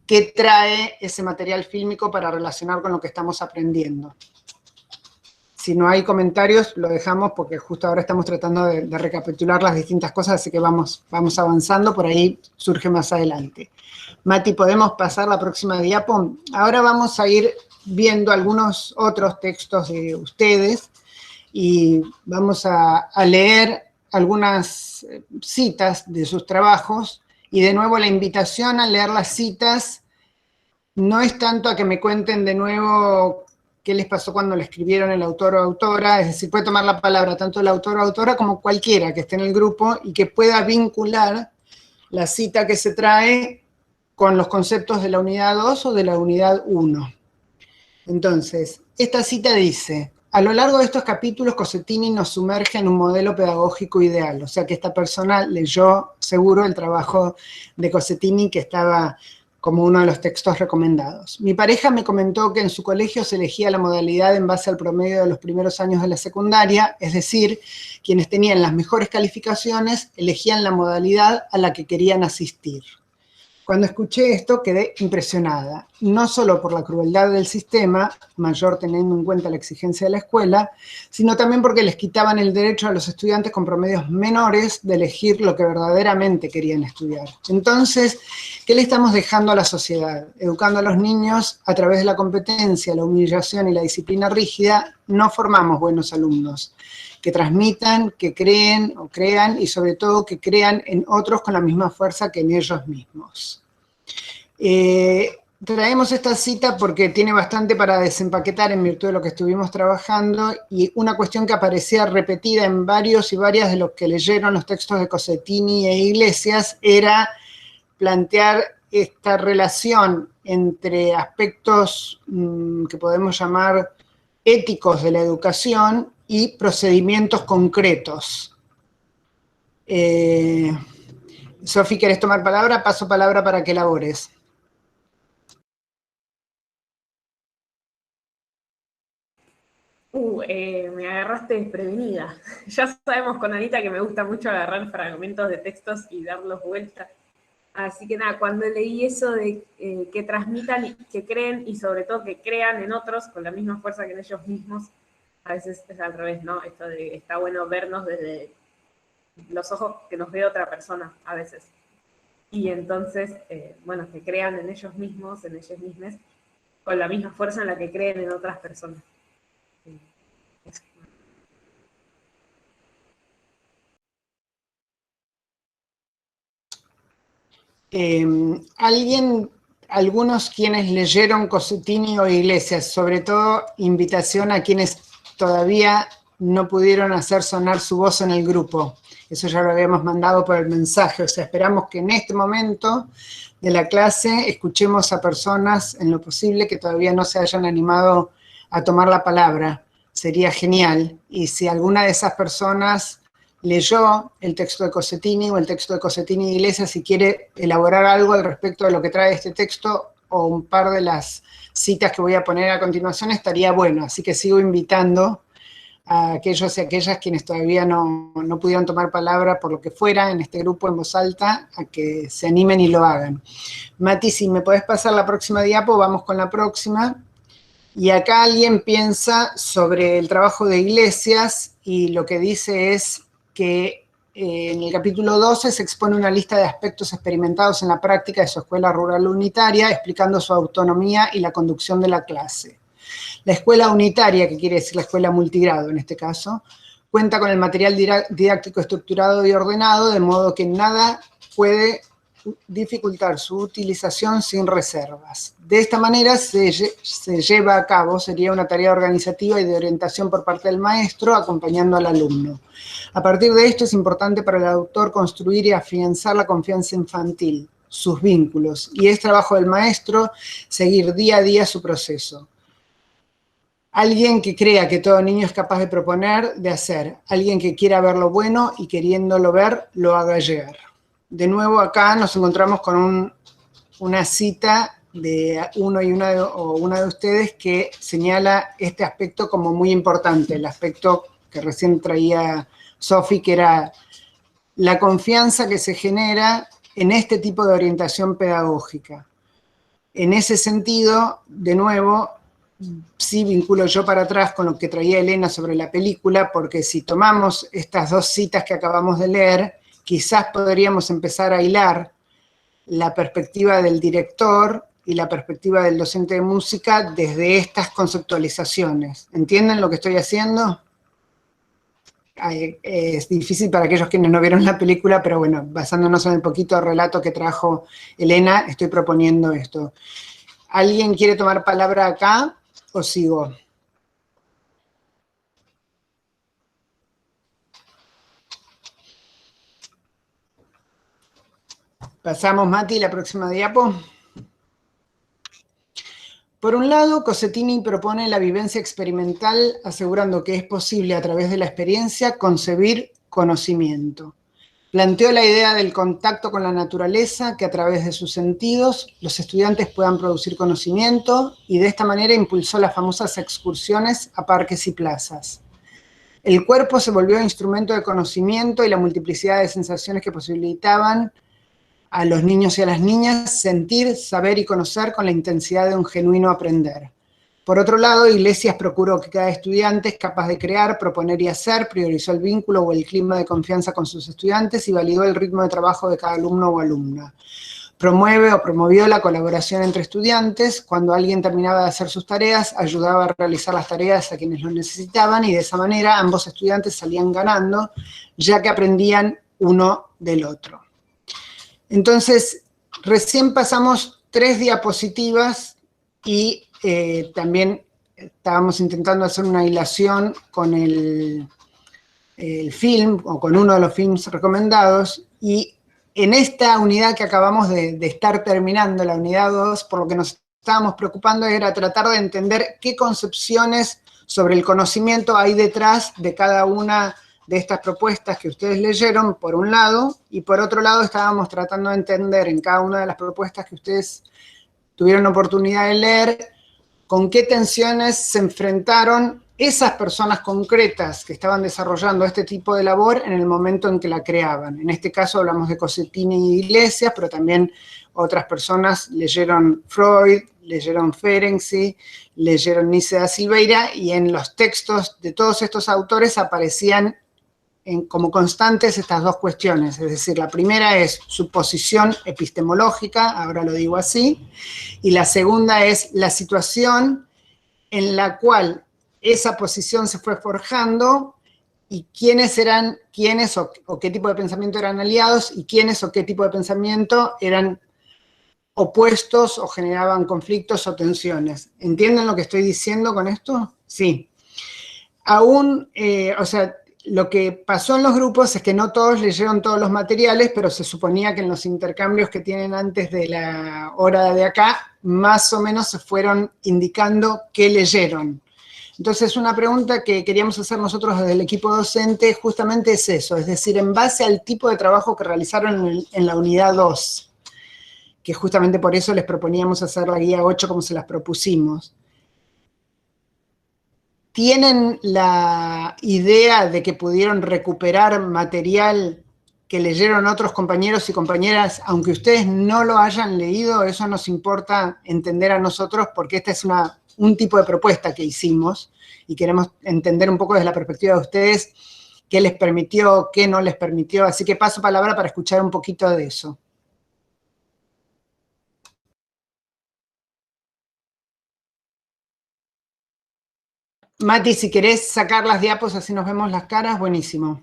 qué trae ese material fílmico para relacionar con lo que estamos aprendiendo. Si no hay comentarios, lo dejamos porque justo ahora estamos tratando de recapitular las distintas cosas, así que vamos avanzando, por ahí surge más adelante. Mati, ¿podemos pasar la próxima diapo? Ahora vamos a ir viendo algunos otros textos de ustedes y vamos a leer algunas citas de sus trabajos. Y de nuevo la invitación a leer las citas no es tanto a que me cuenten de nuevo qué les pasó cuando le escribieron el autor o autora, es decir, puede tomar la palabra tanto el autor o autora como cualquiera que esté en el grupo y que pueda vincular la cita que se trae con los conceptos de la unidad 2 o de la unidad 1. Entonces, esta cita dice: a lo largo de estos capítulos, Cossettini nos sumerge en un modelo pedagógico ideal. O sea que esta persona leyó seguro el trabajo de Cossettini, que estaba como uno de los textos recomendados. Mi pareja me comentó que en su colegio se elegía la modalidad en base al promedio de los primeros años de la secundaria, es decir, quienes tenían las mejores calificaciones elegían la modalidad a la que querían asistir. Cuando escuché esto quedé impresionada, no solo por la crueldad del sistema, mayor teniendo en cuenta la exigencia de la escuela, sino también porque les quitaban el derecho a los estudiantes con promedios menores de elegir lo que verdaderamente querían estudiar. Entonces, ¿qué le estamos dejando a la sociedad? Educando a los niños a través de la competencia, la humillación y la disciplina rígida, no formamos buenos alumnos que transmitan, que creen o crean y sobre todo que crean en otros con la misma fuerza que en ellos mismos. Traemos esta cita porque tiene bastante para desempaquetar en virtud de lo que estuvimos trabajando y una cuestión que aparecía repetida en varios y varias de los que leyeron los textos de Cossettini e Iglesias era plantear esta relación entre aspectos que podemos llamar éticos de la educación y procedimientos concretos. Sofi, ¿querés tomar palabra? Paso palabra para que elabores. Me agarraste desprevenida. Ya sabemos con Anita que me gusta mucho agarrar fragmentos de textos y darlos vueltas. Así que nada, cuando leí eso de que transmitan, que creen y sobre todo que crean en otros con la misma fuerza que en ellos mismos, a veces es al revés, ¿no? Esto de está bueno vernos desde los ojos que nos ve otra persona a veces. Y entonces, bueno, que crean en ellos mismos, en ellas mismas, con la misma fuerza en la que creen en otras personas. Algunos quienes leyeron Cossettini o Iglesias, sobre todo invitación a quienes todavía no pudieron hacer sonar su voz en el grupo. Eso ya lo habíamos mandado por el mensaje, o sea, esperamos que en este momento de la clase escuchemos a personas en lo posible que todavía no se hayan animado a tomar la palabra. Sería genial, y si alguna de esas personas leyó el texto de Cossettini o el texto de Cossettini y Iglesias, si quiere elaborar algo al respecto de lo que trae este texto o un par de las citas que voy a poner a continuación, estaría bueno. Así que sigo invitando a aquellos y aquellas quienes todavía no pudieron tomar palabra por lo que fuera en este grupo en voz alta, a que se animen y lo hagan. Mati, si me podés pasar la próxima diapo, vamos con la próxima. Y acá alguien piensa sobre el trabajo de Iglesias y lo que dice es que en el capítulo 12 se expone una lista de aspectos experimentados en la práctica de su escuela rural unitaria, explicando su autonomía y la conducción de la clase. La escuela unitaria, que quiere decir la escuela multigrado en este caso, cuenta con el material didáctico estructurado y ordenado, de modo que nada puede dificultar su utilización sin reservas. De esta manera se lleva a cabo, sería una tarea organizativa y de orientación por parte del maestro, acompañando al alumno. A partir de esto es importante para el autor construir y afianzar la confianza infantil, sus vínculos, y es trabajo del maestro seguir día a día su proceso. Alguien que crea que todo niño es capaz de proponer, de hacer. Alguien que quiera ver lo bueno y queriéndolo ver, lo haga llegar. De nuevo acá nos encontramos con una cita de una de ustedes que señala este aspecto como muy importante, el aspecto que recién traía Sofi, que era la confianza que se genera en este tipo de orientación pedagógica. En ese sentido, de nuevo, sí vinculo yo para atrás con lo que traía Elena sobre la película, porque si tomamos estas dos citas que acabamos de leer, quizás podríamos empezar a hilar la perspectiva del director y la perspectiva del docente de música desde estas conceptualizaciones. ¿Entienden lo que estoy haciendo? Es difícil para aquellos quienes no vieron la película, pero bueno, basándonos en el poquito relato que trajo Elena, estoy proponiendo esto. ¿Alguien quiere tomar palabra acá o sigo? Pasamos, Mati, la próxima diapo. Por un lado, Cossettini propone la vivencia experimental, asegurando que es posible a través de la experiencia concebir conocimiento. Planteó la idea del contacto con la naturaleza, que a través de sus sentidos los estudiantes puedan producir conocimiento, y de esta manera impulsó las famosas excursiones a parques y plazas. El cuerpo se volvió instrumento de conocimiento y la multiplicidad de sensaciones que posibilitaban a los niños y a las niñas sentir, saber y conocer con la intensidad de un genuino aprender. Por otro lado, Iglesias procuró que cada estudiante es capaz de crear, proponer y hacer, priorizó el vínculo o el clima de confianza con sus estudiantes y validó el ritmo de trabajo de cada alumno o alumna. Promueve o promovió la colaboración entre estudiantes. Cuando alguien terminaba de hacer sus tareas, ayudaba a realizar las tareas a quienes lo necesitaban y de esa manera ambos estudiantes salían ganando, ya que aprendían uno del otro. Entonces, recién pasamos 3 diapositivas y también estábamos intentando hacer una hilación con el film, o con uno de los films recomendados, y en esta unidad que acabamos de estar terminando, la unidad 2, por lo que nos estábamos preocupando era tratar de entender qué concepciones sobre el conocimiento hay detrás de cada una de estas propuestas que ustedes leyeron, por un lado, y por otro lado estábamos tratando de entender en cada una de las propuestas que ustedes tuvieron oportunidad de leer, con qué tensiones se enfrentaron esas personas concretas que estaban desarrollando este tipo de labor en el momento en que la creaban. En este caso hablamos de Cossettini y Iglesias, pero también otras personas leyeron Freud, leyeron Ferenczi, leyeron Nietzsche da Silveira, y en los textos de todos estos autores aparecían como constantes estas dos cuestiones. Es decir, la primera es su posición epistemológica, ahora lo digo así, y la segunda es la situación en la cual esa posición se fue forjando y quiénes eran quiénes o qué tipo de pensamiento eran aliados y quiénes o qué tipo de pensamiento eran opuestos o generaban conflictos o tensiones. ¿Entienden lo que estoy diciendo con esto? Sí. Aún, o sea, lo que pasó en los grupos es que no todos leyeron todos los materiales, pero se suponía que en los intercambios que tienen antes de la hora de acá, más o menos se fueron indicando qué leyeron. Entonces, una pregunta que queríamos hacer nosotros desde el equipo docente justamente es eso, es decir, en base al tipo de trabajo que realizaron en la unidad 2, que justamente por eso les proponíamos hacer la guía 8 como se las propusimos. ¿Tienen la idea de que pudieron recuperar material que leyeron otros compañeros y compañeras, aunque ustedes no lo hayan leído? Eso nos importa entender a nosotros porque esta es un tipo de propuesta que hicimos y queremos entender un poco desde la perspectiva de ustedes qué les permitió, qué no les permitió. Así que paso palabra para escuchar un poquito de eso. Mati, si querés sacar las diapos así nos vemos las caras, buenísimo.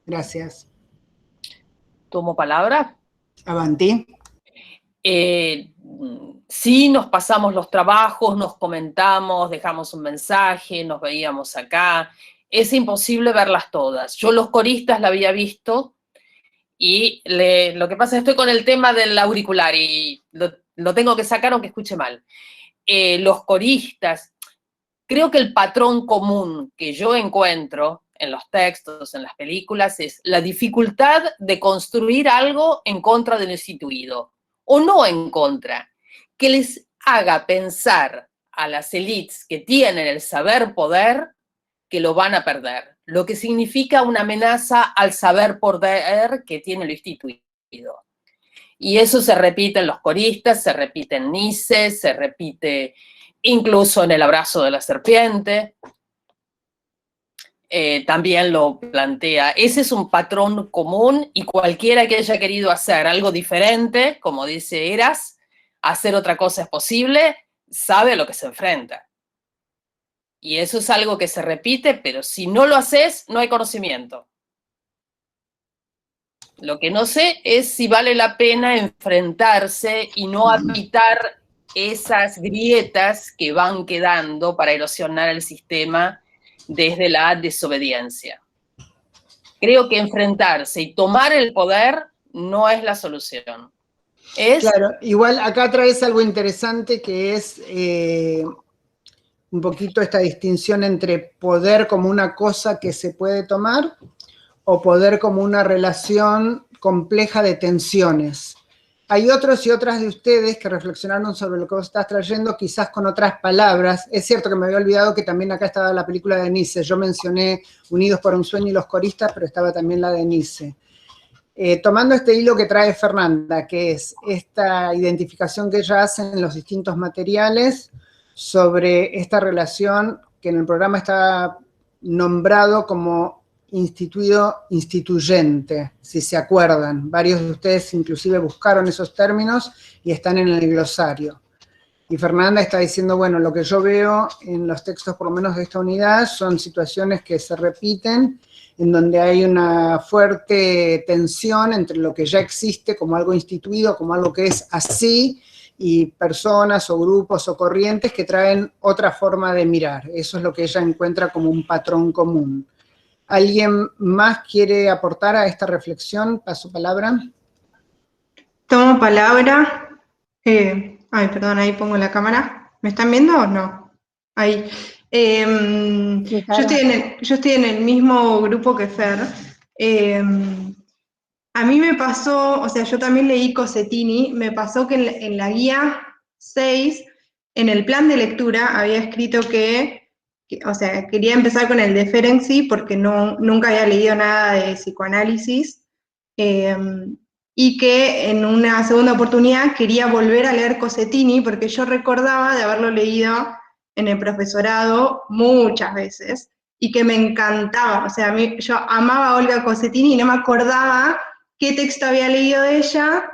Gracias. ¿Tomo palabra? Avanti. Sí, nos pasamos los trabajos, nos comentamos, dejamos un mensaje, nos veíamos acá. Es imposible verlas todas. Yo los coristas la había visto y lo que pasa es que estoy con el tema del auricular y lo tengo que sacar aunque escuche mal. Los coristas, creo que el patrón común que yo encuentro en los textos, en las películas, es la dificultad de construir algo en contra de lo instituido, o no en contra, que les haga pensar a las élites que tienen el saber poder que lo van a perder, lo que significa una amenaza al saber poder que tiene lo instituido. Y eso se repite en los coristas, se repite en Nice, se repite incluso en El abrazo de la serpiente. También lo plantea. Ese es un patrón común y cualquiera que haya querido hacer algo diferente, como dice Eras, hacer otra cosa es posible, sabe a lo que se enfrenta. Y eso es algo que se repite, pero si no lo haces, no hay conocimiento. Lo que no sé es si vale la pena enfrentarse y no habitar esas grietas que van quedando para erosionar el sistema desde la desobediencia. Creo que enfrentarse y tomar el poder no es la solución. Claro, igual acá traes algo interesante que es un poquito esta distinción entre poder como una cosa que se puede tomar o poder como una relación compleja de tensiones. Hay otros y otras de ustedes que reflexionaron sobre lo que vos estás trayendo, quizás con otras palabras. Es cierto que me había olvidado que también acá estaba la película de Nice. Yo mencioné Unidos por un sueño y Los coristas, pero estaba también la de Nice. Tomando este hilo que trae Fernanda, que es esta identificación que ella hace en los distintos materiales sobre esta relación que en el programa está nombrado como instituyente, si se acuerdan. Varios de ustedes inclusive buscaron esos términos y están en el glosario. Y Fernanda está diciendo, bueno, lo que yo veo en los textos, por lo menos de esta unidad, son situaciones que se repiten, en donde hay una fuerte tensión entre lo que ya existe como algo instituido, como algo que es así, y personas o grupos o corrientes que traen otra forma de mirar. Eso es lo que ella encuentra como un patrón común. ¿Alguien más quiere aportar a esta reflexión? Paso palabra. Tomo palabra. Perdón, ahí pongo la cámara. ¿Me están viendo o no? Ahí. Sí, claro. Yo estoy en el mismo grupo que Fer. A mí me pasó, o sea, yo también leí Cossettini, me pasó que en la guía 6, en el plan de lectura, había escrito o sea, quería empezar con el Deferency porque nunca había leído nada de psicoanálisis, y que en una segunda oportunidad quería volver a leer Cossettini porque yo recordaba de haberlo leído en el profesorado muchas veces y que me encantaba. O sea, yo amaba a Olga Cossettini y no me acordaba qué texto había leído de ella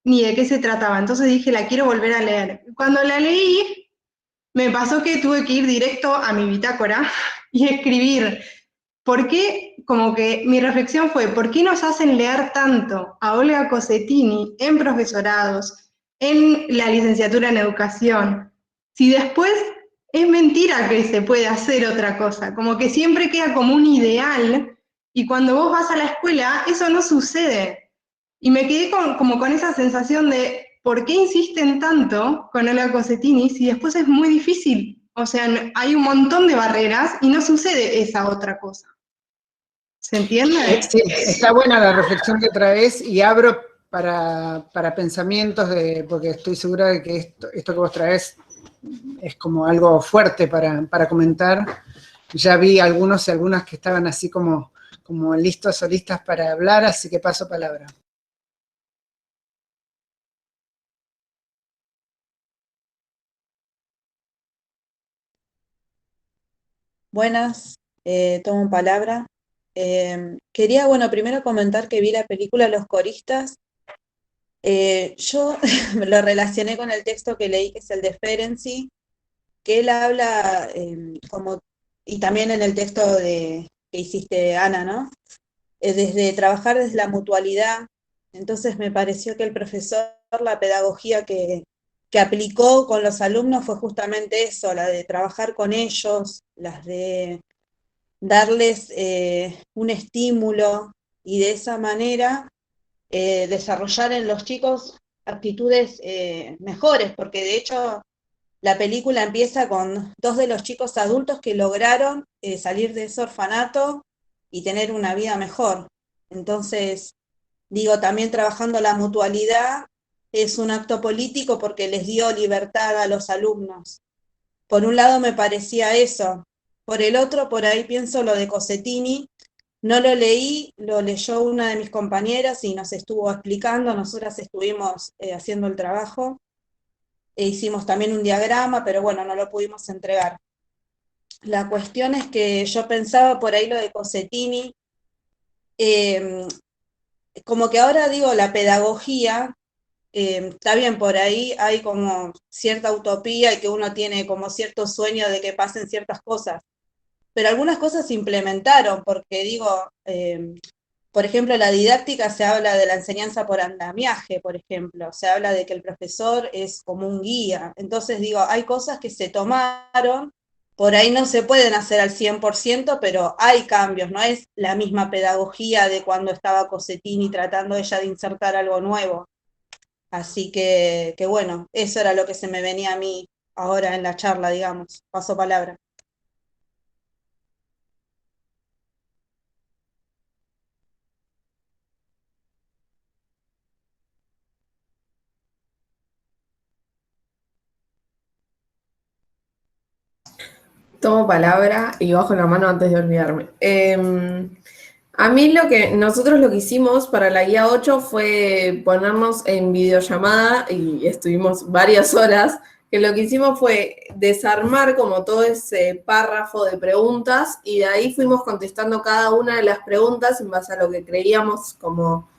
ni de qué se trataba. Entonces dije, la quiero volver a leer. Cuando la leí, me pasó que tuve que ir directo a mi bitácora y escribir. ¿Por qué? Como que mi reflexión fue, ¿por qué nos hacen leer tanto a Olga Cossettini en profesorados, en la licenciatura en educación, si después es mentira que se puede hacer otra cosa? Como que siempre queda como un ideal y cuando vos vas a la escuela eso no sucede. Y me quedé como con esa sensación de ¿por qué insisten tanto con Olga Cossettini si después es muy difícil? O sea, hay un montón de barreras y no sucede esa otra cosa. ¿Se entiende? Sí, está buena la reflexión que traes y abro para pensamientos, porque estoy segura de que esto que vos traes es como algo fuerte para comentar. Ya vi algunos y algunas que estaban así como listos o listas para hablar, así que paso palabra. Buenas, tomo palabra. Quería, bueno, primero comentar que vi la película Los coristas. Yo lo relacioné con el texto que leí, que es el de Ferenczi, que él habla y también en el texto que hiciste, Ana, ¿no? Trabajar desde la mutualidad, Entonces me pareció que el profesor, la pedagogía que aplicó con los alumnos fue justamente eso, la de trabajar con ellos, las de darles un estímulo y de esa manera desarrollar en los chicos actitudes mejores, porque de hecho la película empieza con 2 de los chicos adultos que lograron salir de ese orfanato y tener una vida mejor. Entonces, digo, también trabajando la mutualidad es un acto político porque les dio libertad a los alumnos. Por un lado me parecía eso. Por el otro, por ahí pienso lo de Cossettini. No lo leí, lo leyó una de mis compañeras y nos estuvo explicando. Nosotras estuvimos haciendo el trabajo. E hicimos también un diagrama, pero bueno, no lo pudimos entregar. La cuestión es que yo pensaba por ahí lo de Cossettini, como que ahora digo, la pedagogía, está bien, por ahí hay como cierta utopía y que uno tiene como cierto sueño de que pasen ciertas cosas, pero algunas cosas se implementaron, porque digo, por ejemplo, la didáctica se habla de la enseñanza por andamiaje, por ejemplo, se habla de que el profesor es como un guía, entonces digo, hay cosas que se tomaron, por ahí no se pueden hacer al 100%, pero hay cambios, no es la misma pedagogía de cuando estaba Cossettini tratando ella de insertar algo nuevo. Así que bueno, eso era lo que se me venía a mí ahora en la charla, digamos. Paso palabra. Tomo palabra y bajo la mano antes de olvidarme. A mí nosotros lo que hicimos para la guía 8 fue ponernos en videollamada y estuvimos varias horas, que lo que hicimos fue desarmar como todo ese párrafo de preguntas y de ahí fuimos contestando cada una de las preguntas en base a lo que creíamos como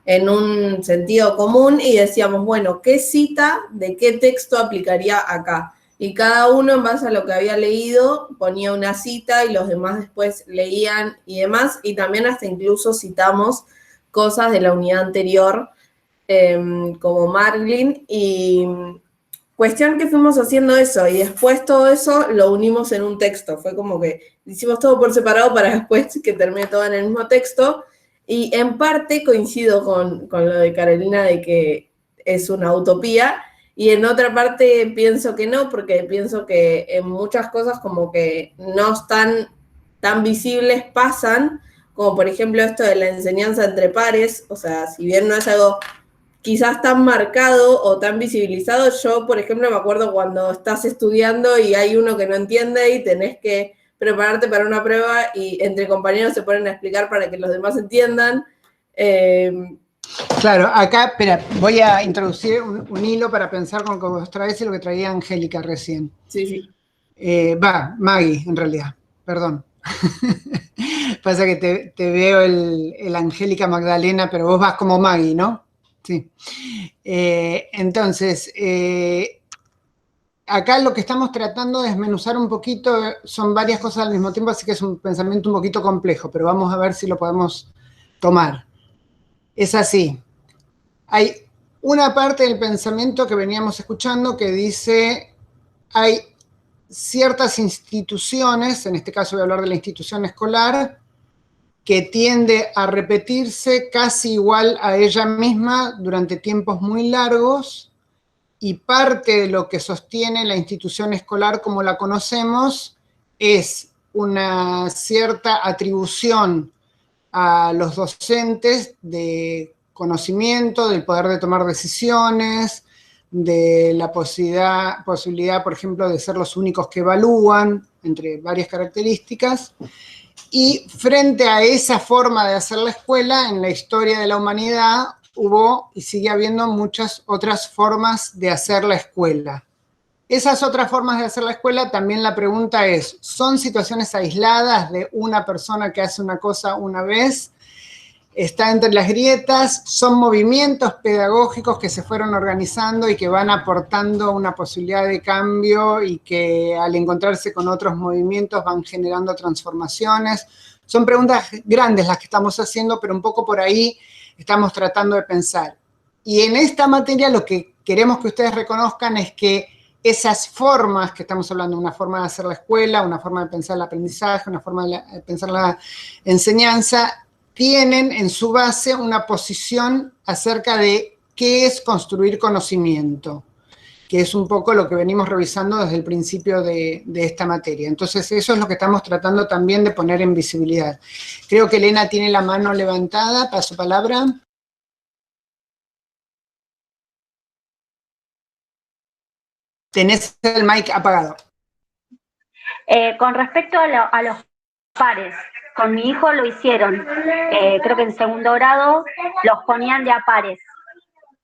en un sentido común y decíamos, bueno, ¿qué cita de qué texto aplicaría acá? Y cada uno en base a lo que había leído ponía una cita y los demás después leían y demás, y también hasta incluso citamos cosas de la unidad anterior, como Marglin, y cuestión que fuimos haciendo eso, y después todo eso lo unimos en un texto, fue como que hicimos todo por separado para después que termine todo en el mismo texto, y en parte coincido con lo de Carolina de que es una utopía, y en otra parte pienso que no, porque pienso que en muchas cosas como que no están tan visibles pasan, como por ejemplo esto de la enseñanza entre pares, o sea, si bien no es algo quizás tan marcado o tan visibilizado, yo por ejemplo me acuerdo cuando estás estudiando y hay uno que no entiende y tenés que prepararte para una prueba y entre compañeros se ponen a explicar para que los demás entiendan. Claro, acá, espera, voy a introducir un hilo para pensar con lo que vos traes y lo que traía Angélica recién. Sí. Maggie, en realidad, perdón. Pasa que te veo el Angélica Magdalena, pero vos vas como Maggie, ¿no? Sí. Entonces, acá lo que estamos tratando de desmenuzar un poquito, son varias cosas al mismo tiempo, así que es un pensamiento un poquito complejo, pero vamos a ver si lo podemos tomar. Es así. Hay una parte del pensamiento que veníamos escuchando que dice, hay ciertas instituciones, en este caso voy a hablar de la institución escolar, que tiende a repetirse casi igual a ella misma durante tiempos muy largos, y parte de lo que sostiene la institución escolar como la conocemos es una cierta atribución a los docentes de conocimiento, del poder de tomar decisiones, de la posibilidad, por ejemplo, de ser los únicos que evalúan, entre varias características. Y frente a esa forma de hacer la escuela, en la historia de la humanidad hubo y sigue habiendo muchas otras formas de hacer la escuela. Esas otras formas de hacer la escuela, también la pregunta es, ¿son situaciones aisladas de una persona que hace una cosa una vez? ¿Está entre las grietas? ¿Son movimientos pedagógicos que se fueron organizando y que van aportando una posibilidad de cambio y que al encontrarse con otros movimientos van generando transformaciones? Son preguntas grandes las que estamos haciendo, pero un poco por ahí estamos tratando de pensar. Y en esta materia lo que queremos que ustedes reconozcan es que esas formas que estamos hablando, una forma de hacer la escuela, una forma de pensar el aprendizaje, una forma de pensar la enseñanza, tienen en su base una posición acerca de qué es construir conocimiento, que es un poco lo que venimos revisando desde el principio de esta materia. Entonces, eso es lo que estamos tratando también de poner en visibilidad. Creo que Elena tiene la mano levantada, paso palabra. Tenés el mic apagado. Con respecto a los pares, con mi hijo lo hicieron, creo que en segundo grado los ponían de a pares,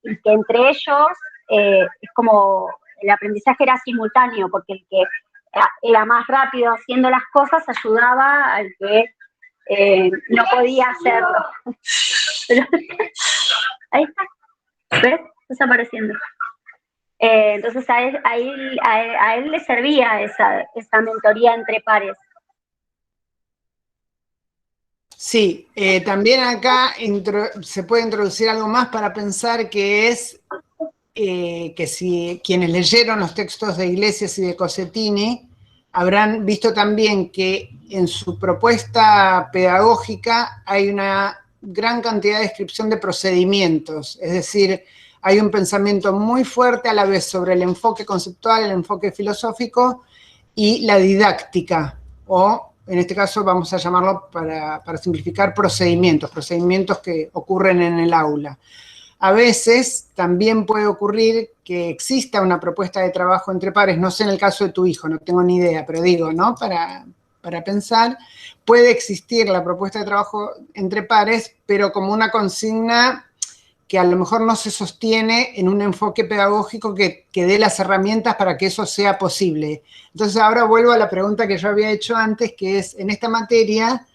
y que entre ellos es como el aprendizaje era simultáneo, porque el que era más rápido haciendo las cosas ayudaba al que no podía hacerlo. Ahí está, ¿ves? Está apareciendo. Entonces a él le servía esa mentoría entre pares. Sí, también acá se puede introducir algo más para pensar, que es que si quienes leyeron los textos de Iglesias y de Cossettini habrán visto también que en su propuesta pedagógica hay una gran cantidad de descripción de procedimientos, es decir, hay un pensamiento muy fuerte a la vez sobre el enfoque conceptual, el enfoque filosófico y la didáctica, o en este caso vamos a llamarlo, para simplificar, procedimientos que ocurren en el aula. A veces también puede ocurrir que exista una propuesta de trabajo entre pares, no sé en el caso de tu hijo, no tengo ni idea, pero digo, ¿no? Para pensar, puede existir la propuesta de trabajo entre pares, pero como una consigna que a lo mejor no se sostiene en un enfoque pedagógico que dé las herramientas para que eso sea posible. Entonces ahora vuelvo a la pregunta que yo había hecho antes, que es, en esta materia,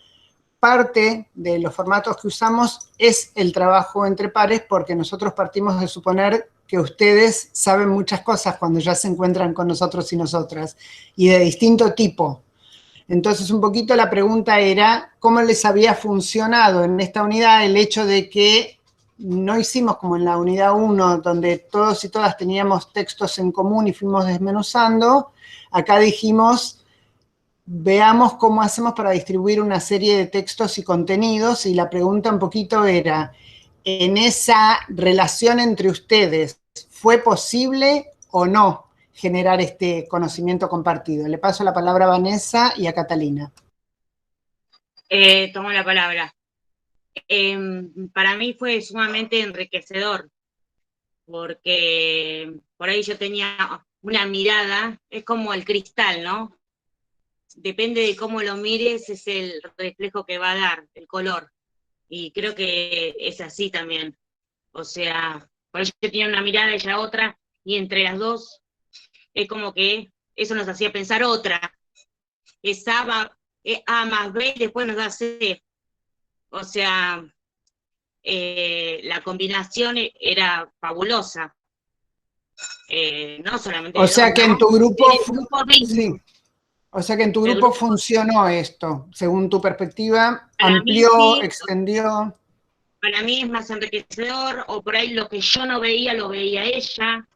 parte de los formatos que usamos es el trabajo entre pares, porque nosotros partimos de suponer que ustedes saben muchas cosas cuando ya se encuentran con nosotros y nosotras, y de distinto tipo. Entonces, un poquito la pregunta era, ¿cómo les había funcionado en esta unidad el hecho de que no hicimos como en la unidad 1, donde todos y todas teníamos textos en común y fuimos desmenuzando? Acá dijimos, veamos cómo hacemos para distribuir una serie de textos y contenidos, y la pregunta un poquito era, en esa relación entre ustedes, ¿fue posible o no generar este conocimiento compartido? Le paso la palabra a Vanessa y a Catalina. Tomo la palabra. Para mí fue sumamente enriquecedor, porque por ahí yo tenía una mirada, es como el cristal, ¿no? Depende de cómo lo mires, es el reflejo que va a dar, el color. Y creo que es así también. O sea, por eso yo tenía una mirada y ella otra, y entre las dos es como que eso nos hacía pensar otra. Es A más B y después nos da C. O sea, la combinación era fabulosa. No solamente. O sea que en tu grupo, sí. O sea que en tu grupo funcionó esto, según tu perspectiva, amplió, sí, extendió. Para mí es más enriquecedor, o por ahí lo que yo no veía, lo veía ella,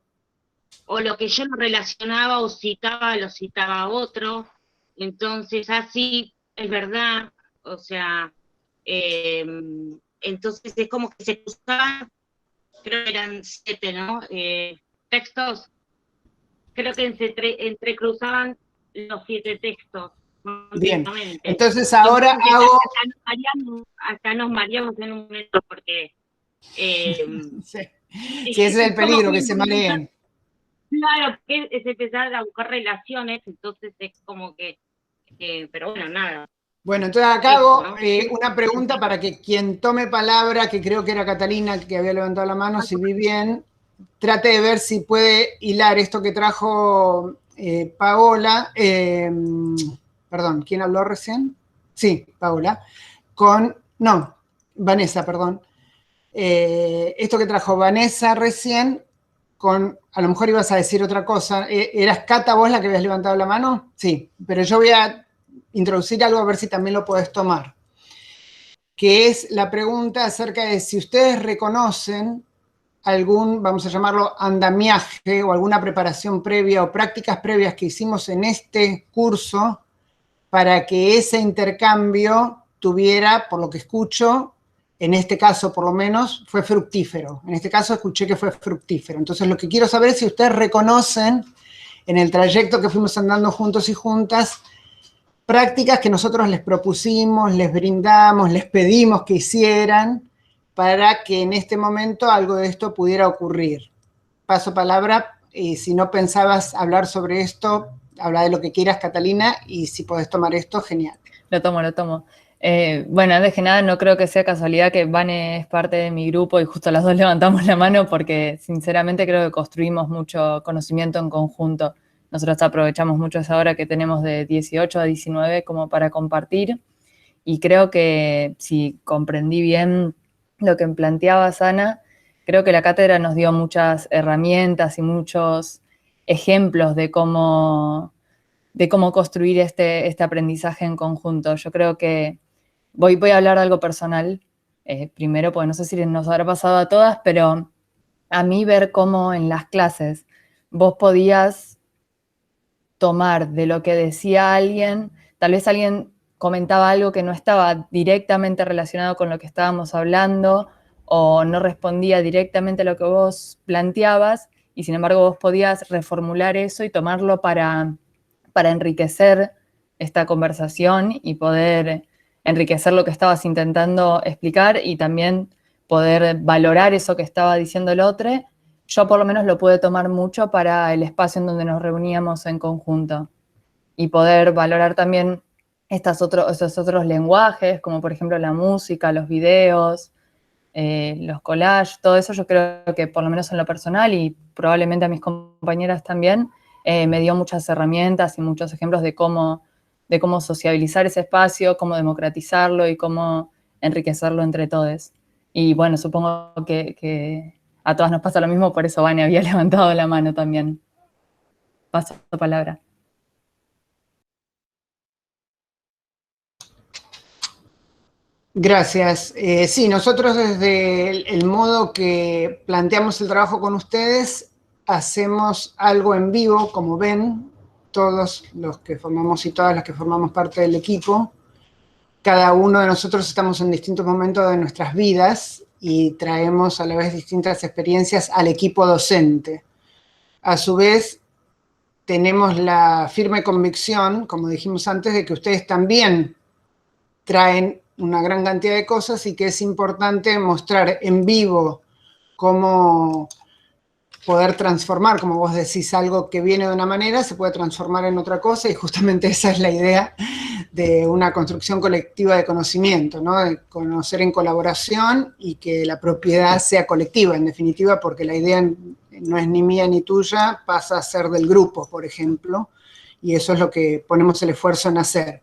o lo que yo no relacionaba o citaba, lo citaba otro. Entonces, así es verdad, o sea, entonces es como que se cruzaban, creo que eran 7, ¿no? Textos, creo que entrecruzaban los 7 textos. Bien, entonces ahora hago... Acá nos mareamos en un momento porque... sí, ese es el peligro, que se mareen. Claro, que es empezar a buscar relaciones, entonces es como que... pero bueno, nada. Bueno, entonces acá hago una pregunta para que quien tome palabra, que creo que era Catalina, que había levantado la mano, si vi bien, trate de ver si puede hilar esto que trajo Paola, perdón, ¿quién habló recién? Sí, Paola, Vanessa, perdón. Esto que trajo Vanessa recién, a lo mejor ibas a decir otra cosa. ¿Eras Cata vos la que habías levantado la mano? Sí, pero yo voy a introducir algo a ver si también lo podés tomar. que es la pregunta acerca de si ustedes reconocen algún, vamos a llamarlo, andamiaje o alguna preparación previa o prácticas previas que hicimos en este curso para que ese intercambio tuviera, por lo que escucho, en este caso por lo menos, fue fructífero. En este caso escuché que fue fructífero. Entonces lo que quiero saber es si ustedes reconocen en el trayecto que fuimos andando juntos y juntas, prácticas que nosotros les propusimos, les brindamos, les pedimos que hicieran para que en este momento algo de esto pudiera ocurrir. Paso palabra, y si no pensabas hablar sobre esto, habla de lo que quieras, Catalina, y si podés tomar esto, genial. Lo tomo. Bueno, antes que nada, no creo que sea casualidad que Vane es parte de mi grupo y justo las dos levantamos la mano porque sinceramente creo que construimos mucho conocimiento en conjunto. Nosotros aprovechamos mucho esa hora que tenemos de 18 a 19 como para compartir y creo que si comprendí bien lo que planteaba Ana, creo que la cátedra nos dio muchas herramientas y muchos ejemplos de cómo construir este aprendizaje en conjunto. Yo creo que voy a hablar de algo personal, primero, porque no sé si nos habrá pasado a todas, pero a mí ver cómo en las clases vos podías tomar de lo que decía alguien, tal vez alguien comentaba algo que no estaba directamente relacionado con lo que estábamos hablando o no respondía directamente a lo que vos planteabas y sin embargo vos podías reformular eso y tomarlo para enriquecer esta conversación y poder enriquecer lo que estabas intentando explicar y también poder valorar eso que estaba diciendo el otro. Yo por lo menos lo pude tomar mucho para el espacio en donde nos reuníamos en conjunto y poder valorar también esos otros lenguajes, como por ejemplo la música, los videos, los collages, todo eso yo creo que por lo menos en lo personal y probablemente a mis compañeras también, me dio muchas herramientas y muchos ejemplos de cómo sociabilizar ese espacio, cómo democratizarlo y cómo enriquecerlo entre todos. Y bueno, supongo que a todas nos pasa lo mismo, por eso Vane había levantado la mano también. Paso la palabra. Gracias. Sí, nosotros desde el modo que planteamos el trabajo con ustedes, hacemos algo en vivo, como ven, todos los que formamos y todas las que formamos parte del equipo. Cada uno de nosotros estamos en distintos momentos de nuestras vidas y traemos a la vez distintas experiencias al equipo docente. A su vez, tenemos la firme convicción, como dijimos antes, de que ustedes también traen una gran cantidad de cosas y que es importante mostrar en vivo cómo poder transformar, como vos decís, algo que viene de una manera, se puede transformar en otra cosa y justamente esa es la idea de una construcción colectiva de conocimiento, ¿no? De conocer en colaboración y que la propiedad sea colectiva, en definitiva, porque la idea no es ni mía ni tuya, pasa a ser del grupo, por ejemplo, y eso es lo que ponemos el esfuerzo en hacer.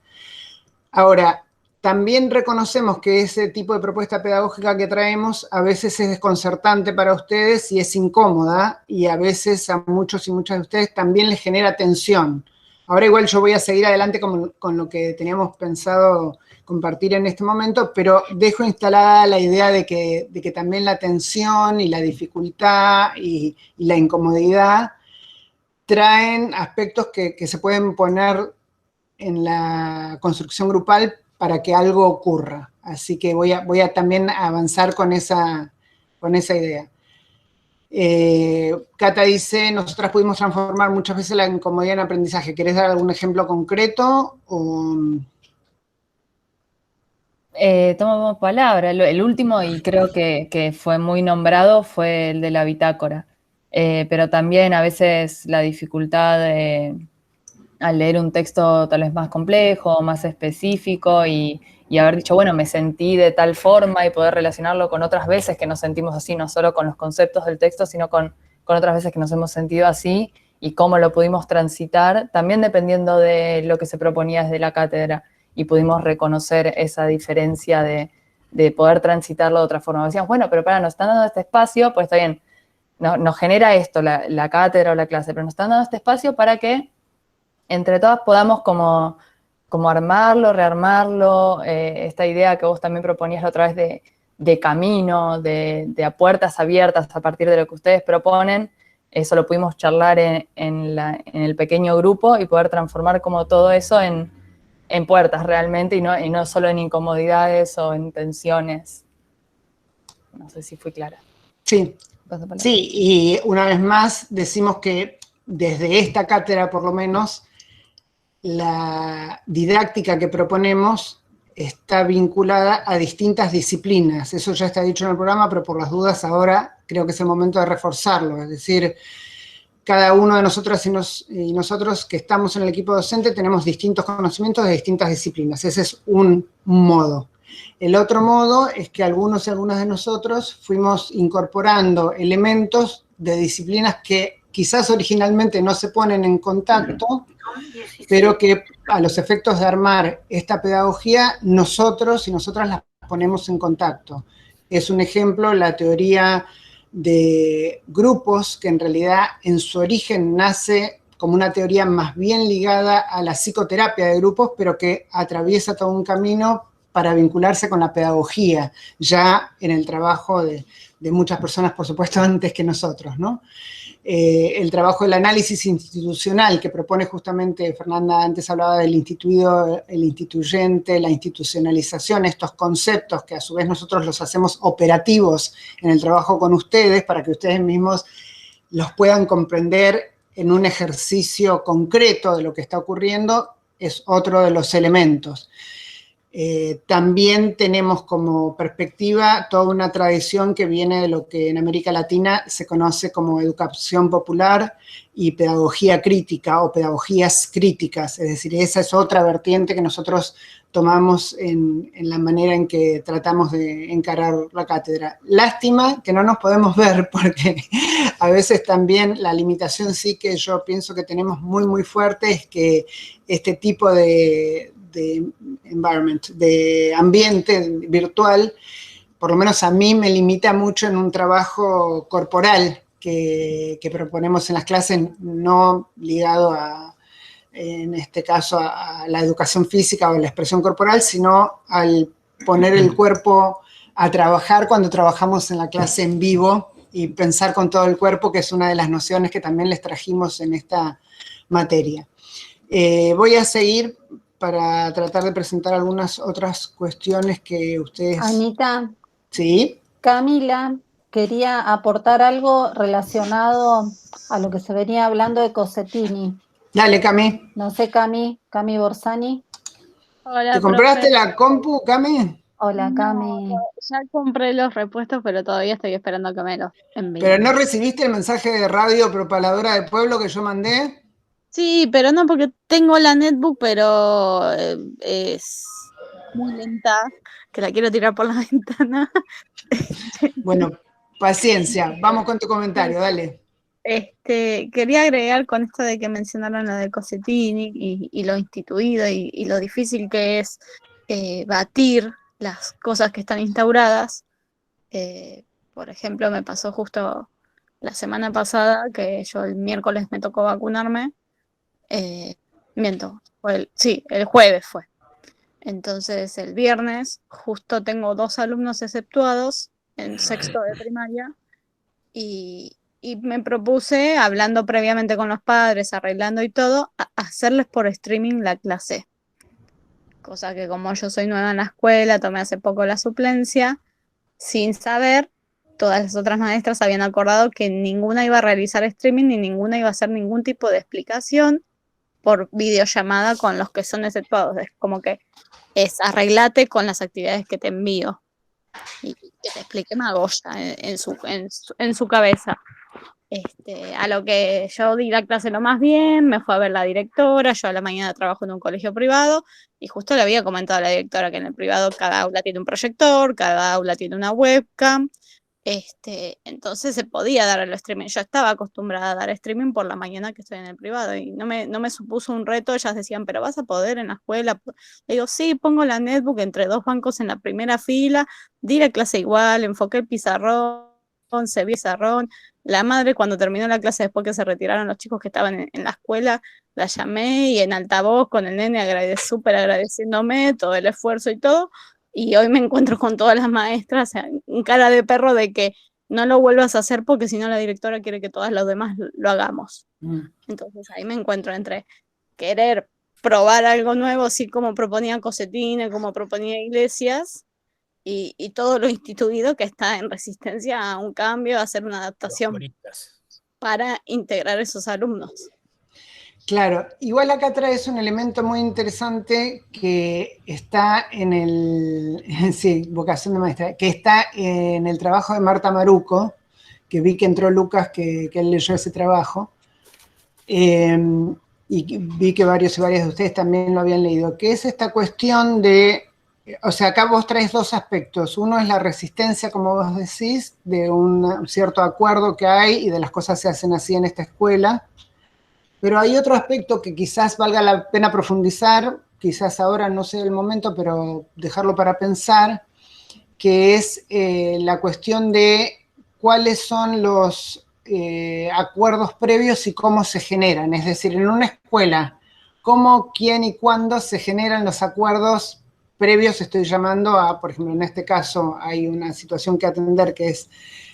Ahora, también reconocemos que ese tipo de propuesta pedagógica que traemos a veces es desconcertante para ustedes y es incómoda, y a veces a muchos y muchas de ustedes también les genera tensión. Ahora igual yo voy a seguir adelante con lo que teníamos pensado compartir en este momento, pero dejo instalada la idea de que también la tensión y la dificultad y la incomodidad traen aspectos que se pueden poner en la construcción grupal para que algo ocurra. Así que voy a también avanzar con esa idea. Cata dice, nosotras pudimos transformar muchas veces la incomodidad en aprendizaje. ¿Querés dar algún ejemplo concreto? Tomo palabra. El último, y creo que fue muy nombrado, fue el de la bitácora. Pero también a veces la dificultad al leer un texto tal vez más complejo, más específico y haber dicho, bueno, me sentí de tal forma y poder relacionarlo con otras veces que nos sentimos así, no solo con los conceptos del texto, sino con otras veces que nos hemos sentido así y cómo lo pudimos transitar, también dependiendo de lo que se proponía desde la cátedra y pudimos reconocer esa diferencia de poder transitarlo de otra forma. Decíamos, bueno, pero nos están dando este espacio, pues está bien, nos genera esto, la cátedra o la clase, pero nos están dando este espacio para que entre todas podamos como como armarlo, rearmarlo, esta idea que vos también proponías la otra vez de camino, de a puertas abiertas a partir de lo que ustedes proponen, eso lo pudimos charlar en el pequeño grupo y poder transformar como todo eso en puertas realmente y no solo en incomodidades o en tensiones. No sé si fui clara. Sí, sí, y una vez más decimos que desde esta cátedra por lo menos la didáctica que proponemos está vinculada a distintas disciplinas. Eso ya está dicho en el programa, pero por las dudas ahora creo que es el momento de reforzarlo. Es decir, cada uno de nosotras y nosotros que estamos en el equipo docente tenemos distintos conocimientos de distintas disciplinas. Ese es un modo. El otro modo es que algunos y algunas de nosotros fuimos incorporando elementos de disciplinas que quizás originalmente no se ponen en contacto, pero que a los efectos de armar esta pedagogía, nosotros y nosotras las ponemos en contacto. Es un ejemplo la teoría de grupos, que en realidad en su origen nace como una teoría más bien ligada a la psicoterapia de grupos, pero que atraviesa todo un camino para vincularse con la pedagogía, ya en el trabajo de muchas personas, por supuesto, antes que nosotros, ¿no? El trabajo del análisis institucional que propone justamente, Fernanda antes hablaba del instituido, el instituyente, la institucionalización, estos conceptos que a su vez nosotros los hacemos operativos en el trabajo con ustedes para que ustedes mismos los puedan comprender en un ejercicio concreto de lo que está ocurriendo, es otro de los elementos. También tenemos como perspectiva toda una tradición que viene de lo que en América Latina se conoce como educación popular y pedagogía crítica o pedagogías críticas, es decir, esa es otra vertiente que nosotros tomamos en la manera en que tratamos de encarar la cátedra. Lástima que no nos podemos ver porque a veces también la limitación sí que yo pienso que tenemos muy, muy fuerte es que este tipo de environment, de ambiente virtual, por lo menos a mí me limita mucho en un trabajo corporal que proponemos en las clases, no ligado a, en este caso, a la educación física o la expresión corporal, sino al poner el cuerpo a trabajar cuando trabajamos en la clase en vivo y pensar con todo el cuerpo, que es una de las nociones que también les trajimos en esta materia. Voy a seguir para tratar de presentar algunas otras cuestiones que ustedes... Anita. Sí. Camila quería aportar algo relacionado a lo que se venía hablando de Cossettini. Dale, Cami. No sé, Cami Borsani. Hola, ¿Te compraste profe. la compu, Cami? Hola, Cami. No, ya compré los repuestos, pero todavía estoy esperando que me los envíen. ¿Pero no recibiste el mensaje de Radio Propaladora del Pueblo que yo mandé? Sí, pero no, porque tengo la netbook, pero es muy lenta, que la quiero tirar por la ventana. Bueno, paciencia. Vamos con tu comentario, dale. Quería agregar con esto de que mencionaron lo de Cossettini y lo instituido y lo difícil que es batir las cosas que están instauradas. Por ejemplo, me pasó justo la semana pasada que yo el miércoles me tocó vacunarme. El jueves fue. Entonces el viernes justo tengo 2 alumnos exceptuados en sexto de primaria y me propuse, hablando previamente con los padres, arreglando y todo, hacerles por streaming la clase. Cosa que como yo soy nueva en la escuela, tomé hace poco la suplencia, sin saber, todas las otras maestras habían acordado que ninguna iba a realizar streaming ni ninguna iba a hacer ningún tipo de explicación por videollamada con los que son exceptuados. Es como que arreglate con las actividades que te envío y que te explique Magoya en su cabeza. A lo que yo di la clase lo más bien, me fue a ver la directora, yo a la mañana trabajo en un colegio privado y justo le había comentado a la directora que en el privado cada aula tiene un proyector, cada aula tiene una webcam, entonces se podía dar el streaming. Yo estaba acostumbrada a dar streaming por la mañana que estoy en el privado y no me supuso un reto. Ellas decían, pero vas a poder en la escuela. Le digo, sí, pongo la netbook entre 2 bancos en la primera fila, di la clase igual, enfoqué el pizarrón, se pizarrón. La madre, cuando terminó la clase, después que se retiraron los chicos que estaban en la escuela, la llamé y en altavoz con el nene súper agradeciéndome todo el esfuerzo y todo. Y hoy me encuentro con todas las maestras en cara de perro de que no lo vuelvas a hacer porque si no la directora quiere que todas los demás lo hagamos. Entonces ahí me encuentro entre querer probar algo nuevo, así como proponía Cosetine, como proponía Iglesias, y todo lo instituido que está en resistencia a un cambio, a hacer una adaptación para integrar esos alumnos. Claro, igual acá traes un elemento muy interesante que está en el, sí, vocación de maestra, que está en el trabajo de Marta Maruco, que vi que entró Lucas, que él leyó ese trabajo, y vi que varios y varias de ustedes también lo habían leído, que es esta cuestión de, o sea, acá vos traes dos aspectos. Uno es la resistencia, como vos decís, de un cierto acuerdo que hay y de las cosas se hacen así en esta escuela. Pero hay otro aspecto que quizás valga la pena profundizar, quizás ahora no sea el momento, pero dejarlo para pensar, que es la cuestión de cuáles son los acuerdos previos y cómo se generan. Es decir, en una escuela, cómo, quién y cuándo se generan los acuerdos previos. Estoy llamando a, por ejemplo, en este caso hay una situación que atender que es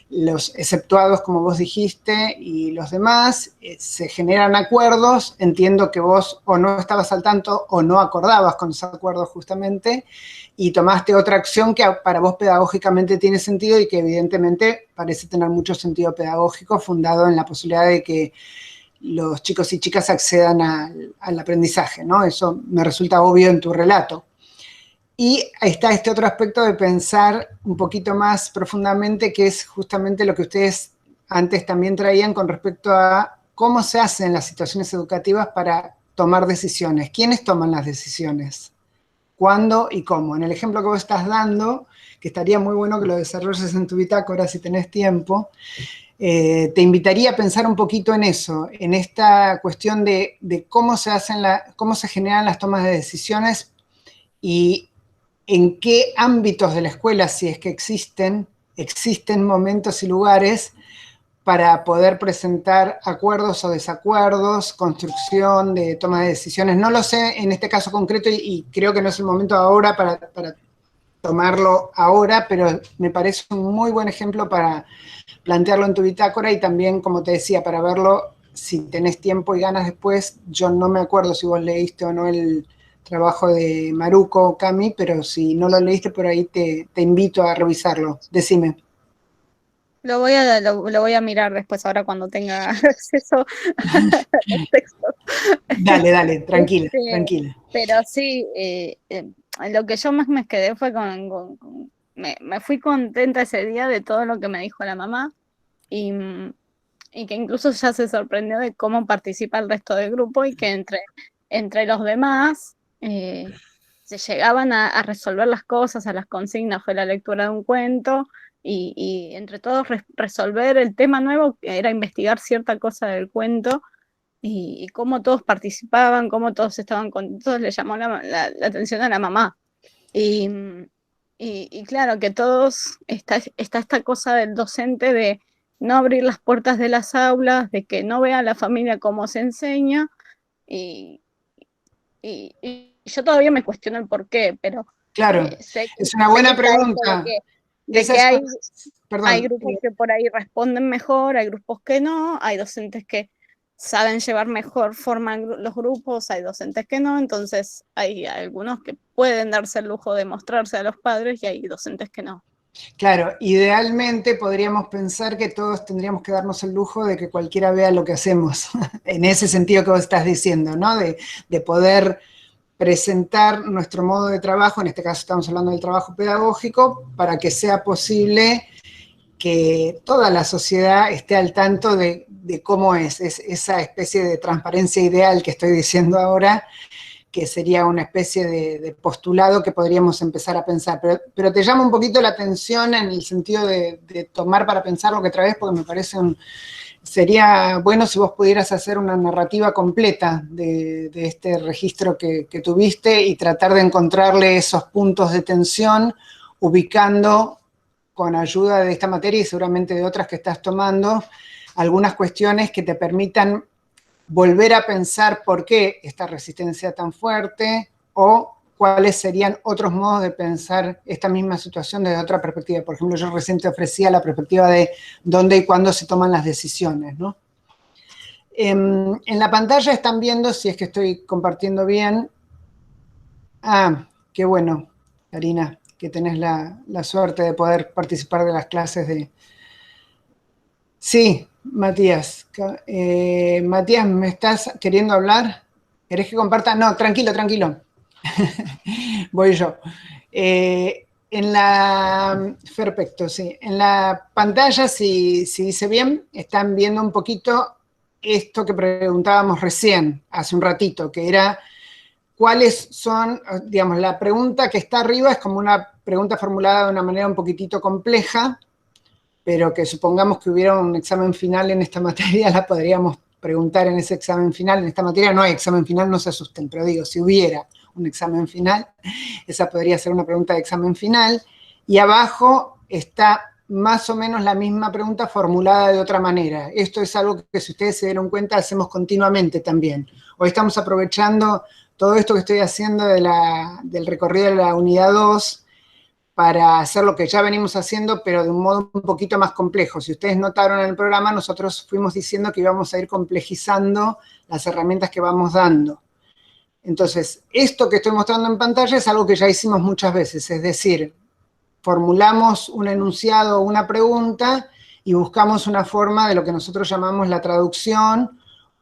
los exceptuados, como vos dijiste, y los demás, se generan acuerdos. Entiendo que vos o no estabas al tanto o no acordabas con esos acuerdos justamente, y tomaste otra acción que para vos pedagógicamente tiene sentido y que evidentemente parece tener mucho sentido pedagógico, fundado en la posibilidad de que los chicos y chicas accedan al aprendizaje, ¿no? Eso me resulta obvio en tu relato. Y está este otro aspecto de pensar un poquito más profundamente, que es justamente lo que ustedes antes también traían con respecto a cómo se hacen las situaciones educativas para tomar decisiones. ¿Quiénes toman las decisiones? ¿Cuándo y cómo? En el ejemplo que vos estás dando, que estaría muy bueno que lo desarrolles en tu bitácora si tenés tiempo, te invitaría a pensar un poquito en eso, en esta cuestión de cómo se hacen cómo se generan las tomas de decisiones y en qué ámbitos de la escuela, si es que existen momentos y lugares para poder presentar acuerdos o desacuerdos, construcción de toma de decisiones. No lo sé en este caso concreto y creo que no es el momento ahora para tomarlo ahora, pero me parece un muy buen ejemplo para plantearlo en tu bitácora y también, como te decía, para verlo si tenés tiempo y ganas después. Yo no me acuerdo si vos leíste o no el trabajo de Maruco, Cami, pero si no lo leíste por ahí te invito a revisarlo. Decime. Lo voy a mirar después, ahora cuando tenga acceso a los textos. Dale, tranquila, tranquila. Pero sí, lo que yo más me quedé fue me fui contenta ese día de todo lo que me dijo la mamá y que incluso ya se sorprendió de cómo participa el resto del grupo y que entre los demás se llegaban a resolver las cosas, a las consignas. Fue la lectura de un cuento y entre todos resolver el tema nuevo, que era investigar cierta cosa del cuento, y cómo todos participaban, cómo todos estaban contentos, le llamó la atención a la mamá. Y claro, que todos, está esta cosa del docente de no abrir las puertas de las aulas, de que no vea a la familia cómo se enseña, y yo todavía me cuestiono el por qué, pero claro, es una buena pregunta. Hay grupos que por ahí responden mejor, hay grupos que no, hay docentes que saben llevar mejor forma los grupos, hay docentes que no, entonces hay algunos que pueden darse el lujo de mostrarse a los padres y hay docentes que no. Claro, idealmente podríamos pensar que todos tendríamos que darnos el lujo de que cualquiera vea lo que hacemos, en ese sentido que vos estás diciendo, ¿no? De poder presentar nuestro modo de trabajo, en este caso estamos hablando del trabajo pedagógico, para que sea posible que toda la sociedad esté al tanto de cómo es esa especie de transparencia ideal que estoy diciendo ahora, que sería una especie de postulado que podríamos empezar a pensar. Pero te llama un poquito la atención en el sentido de tomar para pensar lo que traes, porque me parece sería bueno si vos pudieras hacer una narrativa completa de este registro que tuviste y tratar de encontrarle esos puntos de tensión, ubicando con ayuda de esta materia y seguramente de otras que estás tomando, algunas cuestiones que te permitan volver a pensar por qué esta resistencia tan fuerte o cuáles serían otros modos de pensar esta misma situación desde otra perspectiva. Por ejemplo, yo recién te ofrecía la perspectiva de dónde y cuándo se toman las decisiones, ¿no? En la pantalla están viendo, si es que estoy compartiendo bien. Ah, qué bueno, Karina, que tenés la suerte de poder participar de las clases de... Sí, Matías. Matías, ¿me estás queriendo hablar? ¿Querés que comparta? No, tranquilo, tranquilo. Voy yo. Perfecto, sí. En la pantalla, si dice bien, están viendo un poquito esto que preguntábamos recién, hace un ratito, que era cuáles son, digamos, la pregunta que está arriba es como una pregunta formulada de una manera un poquitito compleja, pero que supongamos que hubiera un examen final en esta materia, la podríamos preguntar en ese examen final. En esta materia no hay examen final, no se asusten, pero digo, si hubiera un examen final, esa podría ser una pregunta de examen final, y abajo está más o menos la misma pregunta formulada de otra manera. Esto es algo que, si ustedes se dieron cuenta, hacemos continuamente también. Hoy estamos aprovechando todo esto que estoy haciendo del recorrido de la unidad 2 para hacer lo que ya venimos haciendo, pero de un modo un poquito más complejo. Si ustedes notaron en el programa, nosotros fuimos diciendo que íbamos a ir complejizando las herramientas que vamos dando. Entonces, esto que estoy mostrando en pantalla es algo que ya hicimos muchas veces, es decir, formulamos un enunciado o una pregunta y buscamos una forma de lo que nosotros llamamos la traducción,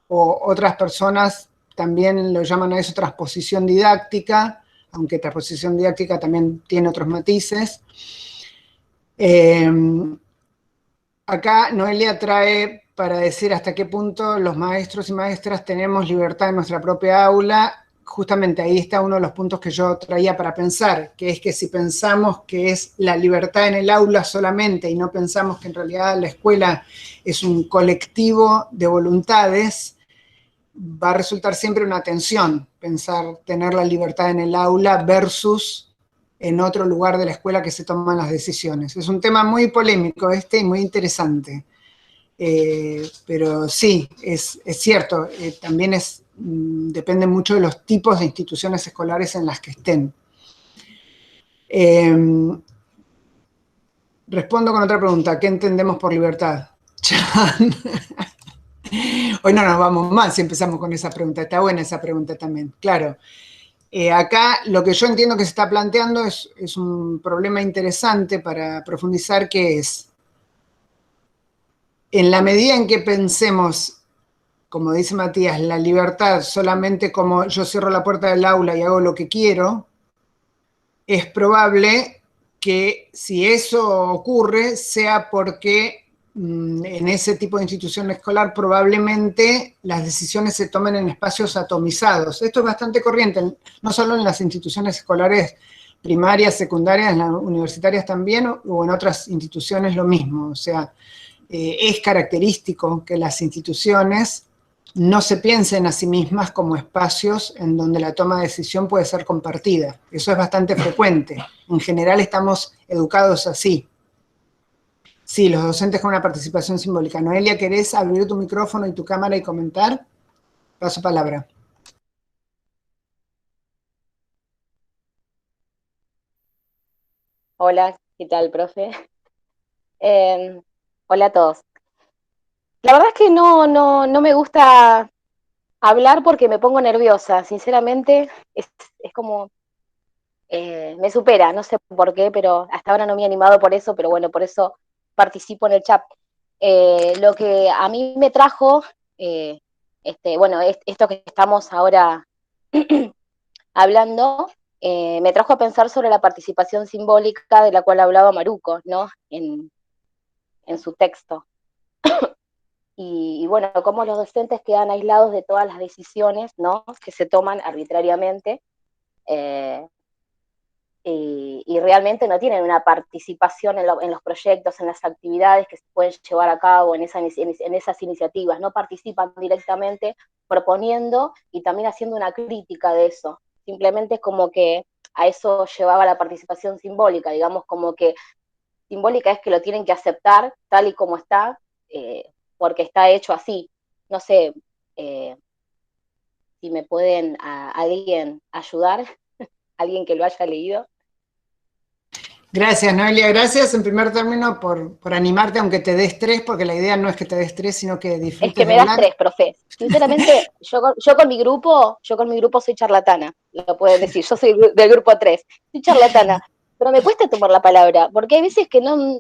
o otras personas también lo llaman a eso transposición didáctica, aunque transposición didáctica también tiene otros matices. Acá Noelia trae para decir hasta qué punto los maestros y maestras tenemos libertad en nuestra propia aula. Justamente ahí está uno de los puntos que yo traía para pensar, que es que si pensamos que es la libertad en el aula solamente y no pensamos que en realidad la escuela es un colectivo de voluntades, va a resultar siempre una tensión pensar tener la libertad en el aula versus en otro lugar de la escuela que se toman las decisiones. Es un tema muy polémico y muy interesante. Pero sí, es cierto, también depende mucho de los tipos de instituciones escolares en las que estén. Respondo con otra pregunta. ¿Qué entendemos por libertad? Hoy no nos vamos más si empezamos con esa pregunta. Está buena esa pregunta también, claro. Acá lo que yo entiendo que se está planteando es un problema interesante para profundizar, que es, en la medida en que pensemos, como dice Matías, la libertad solamente como yo cierro la puerta del aula y hago lo que quiero, es probable que si eso ocurre sea porque en ese tipo de institución escolar probablemente las decisiones se tomen en espacios atomizados. Esto es bastante corriente, no solo en las instituciones escolares primarias, secundarias, en las universitarias también, o en otras instituciones lo mismo. O sea, es característico que las instituciones no se piensen a sí mismas como espacios en donde la toma de decisión puede ser compartida. Eso es bastante frecuente. En general estamos educados así. Sí, los docentes con una participación simbólica. Noelia, ¿querés abrir tu micrófono y tu cámara y comentar? Paso palabra. Hola, ¿qué tal, profe? Hola a todos. La verdad es que no me gusta hablar porque me pongo nerviosa, sinceramente, es como, me supera, no sé por qué, pero hasta ahora no me he animado por eso, pero bueno, por eso participo en el chat. Lo que a mí me trajo, bueno, esto que estamos ahora hablando, me trajo a pensar sobre la participación simbólica de la cual hablaba Maruco, ¿no? En su texto. Y bueno, cómo los docentes quedan aislados de todas las decisiones, ¿no?, que se toman arbitrariamente, y realmente no tienen una participación en los proyectos, en las actividades que se pueden llevar a cabo, en esas iniciativas. No participan directamente proponiendo y también haciendo una crítica de eso. Simplemente es como que a eso llevaba la participación simbólica, digamos, como que simbólica es que lo tienen que aceptar tal y como está, porque está hecho así. No sé si me pueden alguien ayudar, alguien que lo haya leído. Gracias, Noelia. Gracias en primer término por animarte, aunque te dé estrés, porque la idea no es que te dé estrés, sino que disfrutes Es que me de da hablar. estrés, profe. Sinceramente, yo con mi grupo soy charlatana, lo pueden decir. Yo soy del grupo 3, soy charlatana, pero me cuesta tomar la palabra, porque hay veces que no,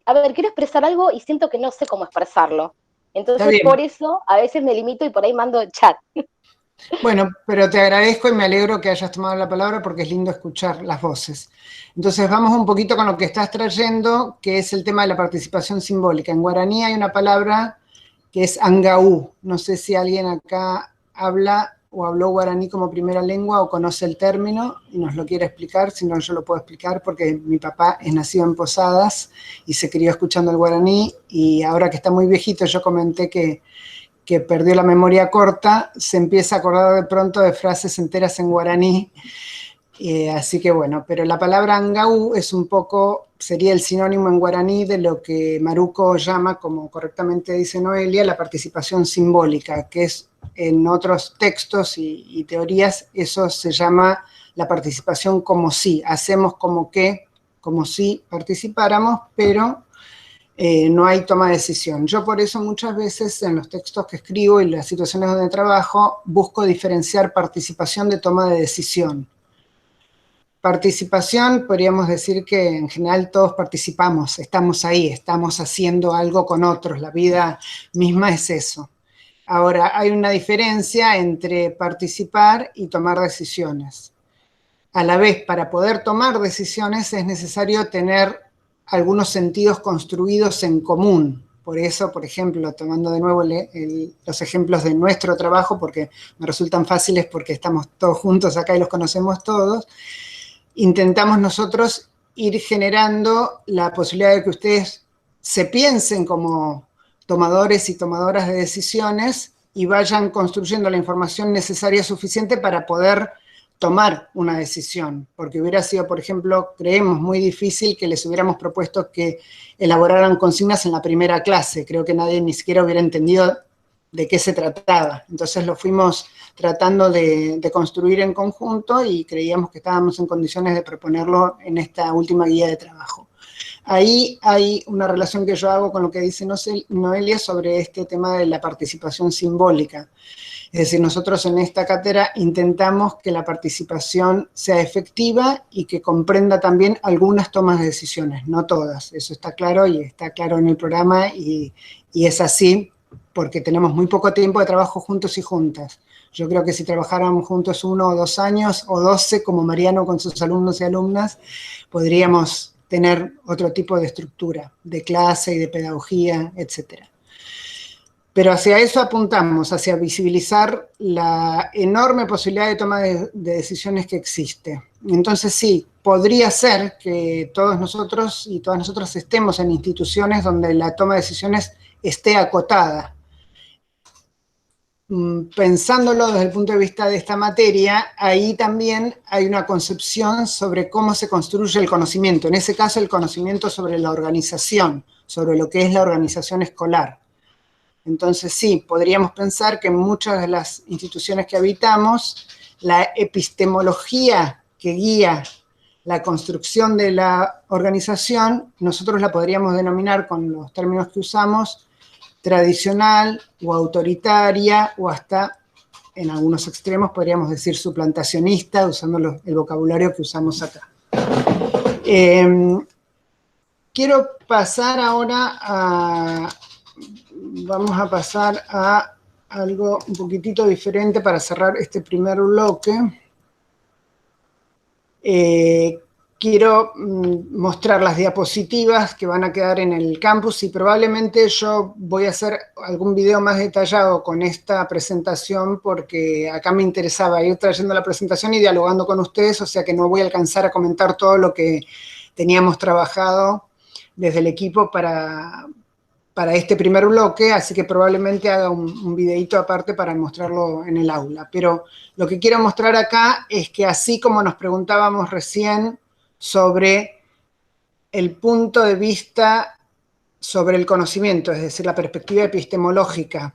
a ver, quiero expresar algo y siento que no sé cómo expresarlo. Está Entonces, bien. por eso, a veces me limito y por ahí mando chat. Bueno, pero te agradezco y me alegro que hayas tomado la palabra porque es lindo escuchar las voces. Entonces vamos un poquito con lo que estás trayendo, que es el tema de la participación simbólica. En guaraní hay una palabra que es angaú. No sé si alguien acá habla o habló guaraní como primera lengua o conoce el término y nos lo quiere explicar, si no yo lo puedo explicar porque mi papá es nacido en Posadas y se crió escuchando el guaraní y ahora que está muy viejito yo comenté que perdió la memoria corta, se empieza a acordar de pronto de frases enteras en guaraní, así que bueno, pero la palabra angaú es un poco, sería el sinónimo en guaraní de lo que Maruco llama, como correctamente dice Noelia, la participación simbólica, que es en otros textos y teorías, eso se llama la participación como si, hacemos como si participáramos, pero no hay toma de decisión. Yo por eso muchas veces en los textos que escribo y las situaciones donde trabajo busco diferenciar participación de toma de decisión. Participación, podríamos decir que en general todos participamos, estamos ahí, estamos haciendo algo con otros, la vida misma es eso. Ahora, hay una diferencia entre participar y tomar decisiones. A la vez, para poder tomar decisiones es necesario tener algunos sentidos construidos en común. Por eso, por ejemplo, tomando de nuevo los ejemplos de nuestro trabajo, porque me resultan fáciles porque estamos todos juntos acá y los conocemos todos, intentamos nosotros ir generando la posibilidad de que ustedes se piensen como tomadores y tomadoras de decisiones y vayan construyendo la información necesaria suficiente para poder tomar una decisión, porque hubiera sido, por ejemplo, creemos muy difícil que les hubiéramos propuesto que elaboraran consignas en la primera clase. Creo que nadie ni siquiera hubiera entendido de qué se trataba. Entonces lo fuimos tratando de construir en conjunto y creíamos que estábamos en condiciones de proponerlo en esta última guía de trabajo. Ahí hay una relación que yo hago con lo que dice Noelia sobre este tema de la participación simbólica. Es decir, nosotros en esta cátedra intentamos que la participación sea efectiva y que comprenda también algunas tomas de decisiones, no todas. Eso está claro y está claro en el programa y es así porque tenemos muy poco tiempo de trabajo juntos y juntas. Yo creo que si trabajáramos juntos 1 o 2 años o 12, como Mariano con sus alumnos y alumnas, podríamos tener otro tipo de estructura, de clase y de pedagogía, etcétera. Pero hacia eso apuntamos, hacia visibilizar la enorme posibilidad de toma de decisiones que existe. Entonces sí, podría ser que todos nosotros y todas nosotras estemos en instituciones donde la toma de decisiones esté acotada. Pensándolo desde el punto de vista de esta materia, ahí también hay una concepción sobre cómo se construye el conocimiento. En ese caso, el conocimiento sobre la organización, sobre lo que es la organización escolar. Entonces sí, podríamos pensar que en muchas de las instituciones que habitamos, la epistemología que guía la construcción de la organización, nosotros la podríamos denominar con los términos que usamos, tradicional o autoritaria, o hasta, en algunos extremos, podríamos decir suplantacionista, usando el vocabulario que usamos acá. Quiero pasar ahora a... Vamos a pasar a algo un poquitito diferente para cerrar este primer bloque. Quiero mostrar las diapositivas que van a quedar en el campus y probablemente yo voy a hacer algún video más detallado con esta presentación porque acá me interesaba ir trayendo la presentación y dialogando con ustedes, o sea que no voy a alcanzar a comentar todo lo que teníamos trabajado desde el equipo para este primer bloque, así que probablemente haga un videíto aparte para mostrarlo en el aula. Pero lo que quiero mostrar acá es que así como nos preguntábamos recién sobre el punto de vista sobre el conocimiento, es decir, la perspectiva epistemológica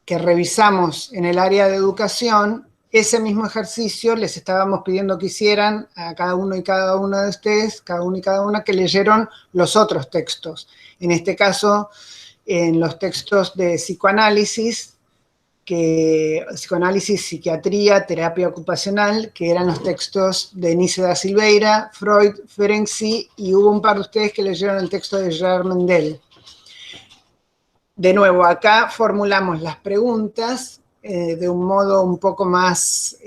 que revisamos en el área de educación, ese mismo ejercicio les estábamos pidiendo que hicieran a cada uno y cada una de ustedes, cada uno y cada una, que leyeron los otros textos. En este caso, en los textos de psicoanálisis, psiquiatría, terapia ocupacional, que eran los textos de Nise da Silveira, Freud, Ferenczi, y hubo un par de ustedes que leyeron el texto de Gerard Mendel. De nuevo, acá formulamos las preguntas de un modo un poco más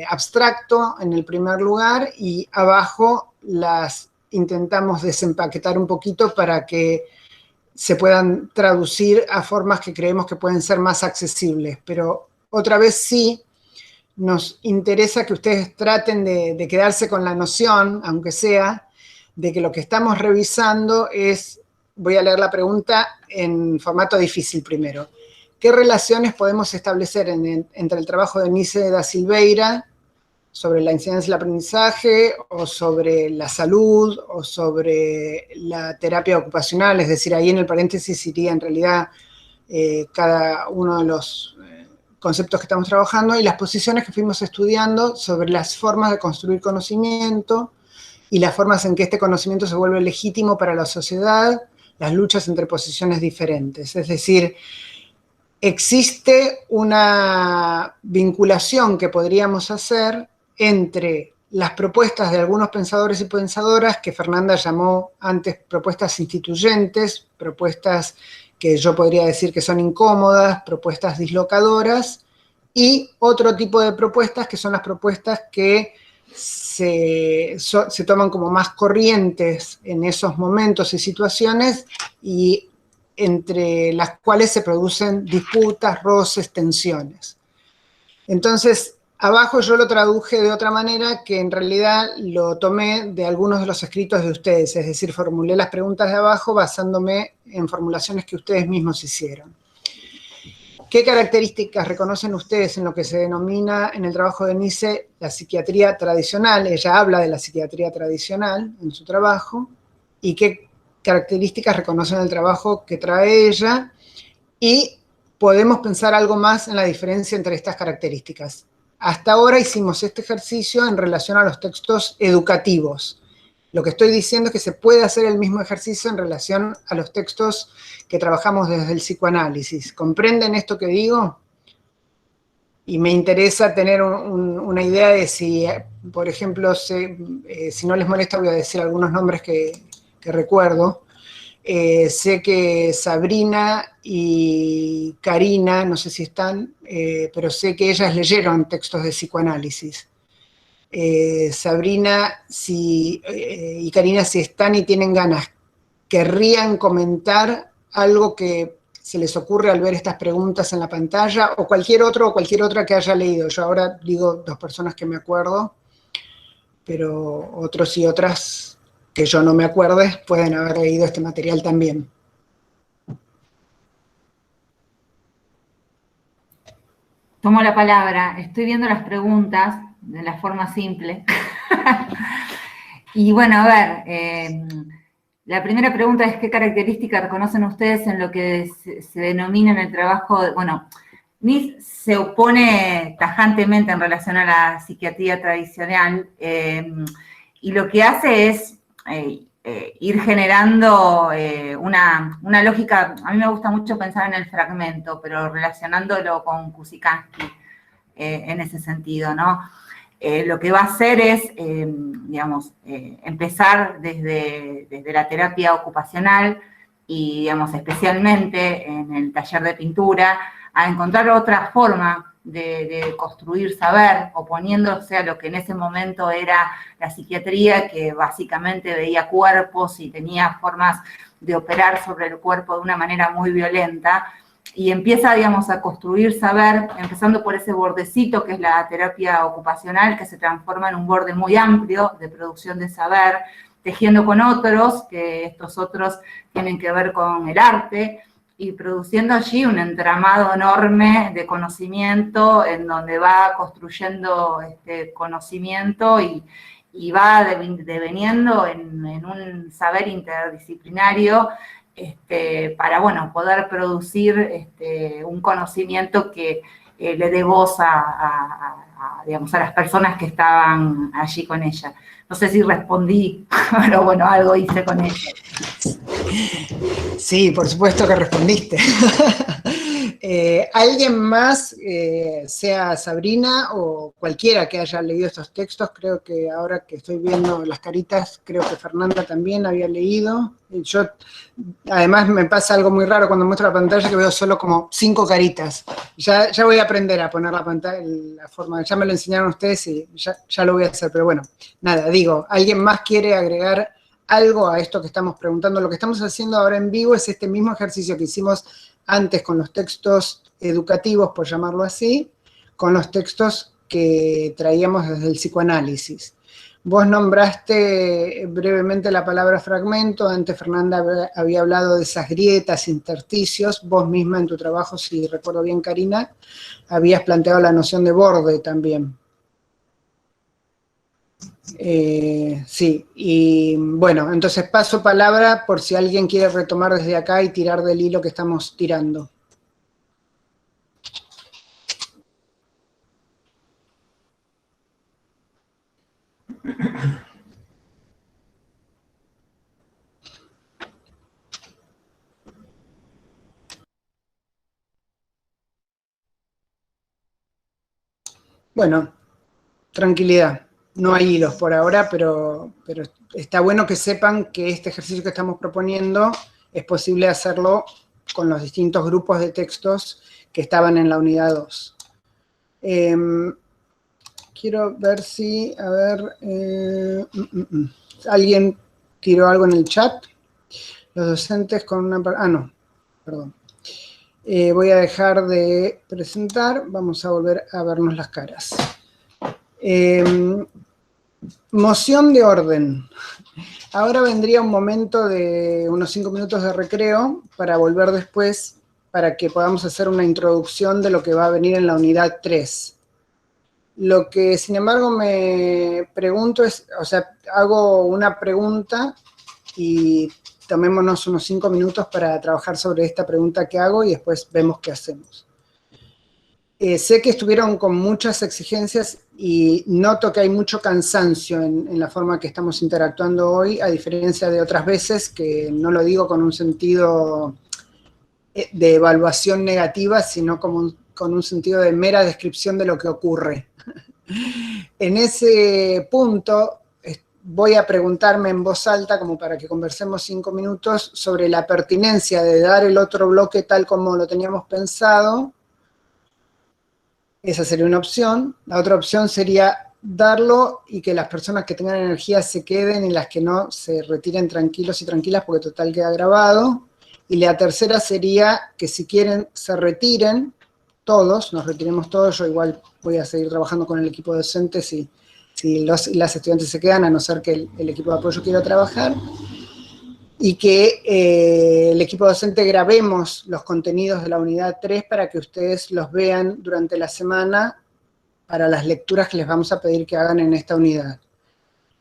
abstracto en el primer lugar, y abajo las intentamos desempaquetar un poquito para que se puedan traducir a formas que creemos que pueden ser más accesibles. Pero otra vez sí, nos interesa que ustedes traten de quedarse con la noción, aunque sea, de que lo que estamos revisando es, voy a leer la pregunta en formato difícil primero. ¿Qué relaciones podemos establecer entre el trabajo de Nise da Silveira sobre la incidencia del aprendizaje, o sobre la salud, o sobre la terapia ocupacional? Es decir, ahí en el paréntesis iría en realidad cada uno de los conceptos que estamos trabajando, y las posiciones que fuimos estudiando sobre las formas de construir conocimiento, y las formas en que este conocimiento se vuelve legítimo para la sociedad, las luchas entre posiciones diferentes. Es decir, existe una vinculación que podríamos hacer entre las propuestas de algunos pensadores y pensadoras, que Fernanda llamó antes propuestas instituyentes, propuestas que yo podría decir que son incómodas, propuestas dislocadoras, y otro tipo de propuestas que son las propuestas que se toman como más corrientes en esos momentos y situaciones, y entre las cuales se producen disputas, roces, tensiones. Entonces, abajo yo lo traduje de otra manera, que en realidad lo tomé de algunos de los escritos de ustedes, es decir, formulé las preguntas de abajo basándome en formulaciones que ustedes mismos hicieron. ¿Qué características reconocen ustedes en lo que se denomina en el trabajo de Nise la psiquiatría tradicional? Ella habla de la psiquiatría tradicional en su trabajo. ¿Y qué características reconocen el trabajo que trae ella? Y podemos pensar algo más en la diferencia entre estas características. Hasta ahora hicimos este ejercicio en relación a los textos educativos. Lo que estoy diciendo es que se puede hacer el mismo ejercicio en relación a los textos que trabajamos desde el psicoanálisis. ¿Comprenden esto que digo? Y me interesa tener una idea de si, por ejemplo, si no les molesta, voy a decir algunos nombres que recuerdo. Sé que Sabrina y Karina, no sé si están, pero sé que ellas leyeron textos de psicoanálisis. Sabrina y Karina, si están y tienen ganas, ¿querrían comentar algo que se les ocurre al ver estas preguntas en la pantalla? O cualquier otra que haya leído. Yo ahora digo 2 personas que me acuerdo, pero otros y otras que yo no me acuerde pueden haber leído este material también. Tomo la palabra. Estoy viendo las preguntas de la forma simple. Y bueno, a ver, la primera pregunta es: ¿qué características reconocen ustedes en lo que se denomina en el trabajo? Bueno, Nise se opone tajantemente en relación a la psiquiatría tradicional, y lo que hace es ir generando una lógica. A mí me gusta mucho pensar en el fragmento, pero relacionándolo con Kusikanski en ese sentido, ¿no? Lo que va a hacer es, digamos, empezar desde la terapia ocupacional y, digamos, especialmente en el taller de pintura, a encontrar otra forma de construir saber, oponiéndose a lo que en ese momento era la psiquiatría, que básicamente veía cuerpos y tenía formas de operar sobre el cuerpo de una manera muy violenta, y empieza, digamos, a construir saber, empezando por ese bordecito que es la terapia ocupacional, que se transforma en un borde muy amplio de producción de saber, tejiendo con otros, que estos otros tienen que ver con el arte, y produciendo allí un entramado enorme de conocimiento en donde va construyendo este conocimiento y y va deveniendo en un saber interdisciplinario para, bueno, poder producir un conocimiento que le dé voz digamos, a las personas que estaban allí con ella. No sé si respondí, pero bueno, algo hice con ella. Sí, por supuesto que respondiste. ¿Alguien más, sea Sabrina o cualquiera que haya leído estos textos? Creo que ahora que estoy viendo las caritas, creo que Fernanda también había leído. Y yo, además, me pasa algo muy raro cuando muestro la pantalla, que veo solo como 5 caritas. Ya voy a aprender a poner la pantalla, la forma, ya me lo enseñaron ustedes y ya lo voy a hacer, pero bueno, nada, digo, ¿alguien más quiere agregar algo a esto que estamos preguntando? Lo que estamos haciendo ahora en vivo es este mismo ejercicio que hicimos antes con los textos educativos, por llamarlo así, con los textos que traíamos desde el psicoanálisis. Vos nombraste brevemente la palabra fragmento, antes Fernanda había hablado de esas grietas, intersticios, vos misma en tu trabajo, si recuerdo bien, Karina, habías planteado la noción de borde también. Sí, y bueno, entonces paso palabra por si alguien quiere retomar desde acá y tirar del hilo que estamos tirando. Bueno, tranquilidad. No hay hilos por ahora, pero está bueno que sepan que este ejercicio que estamos proponiendo es posible hacerlo con los distintos grupos de textos que estaban en la unidad 2. Quiero ver si, a ver, ¿alguien tiró algo en el chat? Los docentes con una... Ah, no, perdón. Voy a dejar de presentar, vamos a volver a vernos las caras. Moción de orden. Ahora vendría un momento de unos 5 minutos de recreo para volver después, para que podamos hacer una introducción de lo que va a venir en la unidad 3. Lo que, sin embargo, me pregunto es, o sea, hago una pregunta y tomémonos unos 5 minutos para trabajar sobre esta pregunta que hago y después vemos qué hacemos. Sé que estuvieron con muchas exigencias y noto que hay mucho cansancio en la forma que estamos interactuando hoy, a diferencia de otras veces, que no lo digo con un sentido de evaluación negativa, sino como con un sentido de mera descripción de lo que ocurre. En ese punto voy a preguntarme en voz alta, como para que conversemos 5 minutos, sobre la pertinencia de dar el otro bloque tal como lo teníamos pensado. Esa sería una opción. La otra opción sería darlo y que las personas que tengan energía se queden y las que no se retiren tranquilos y tranquilas porque total queda grabado. Y la tercera sería que si quieren se retiren todos, nos retiremos todos. Yo igual voy a seguir trabajando con el equipo docente si los y las estudiantes se quedan, a no ser que el equipo de apoyo quiera trabajar. Y que el equipo docente grabemos los contenidos de la unidad 3 para que ustedes los vean durante la semana para las lecturas que les vamos a pedir que hagan en esta unidad.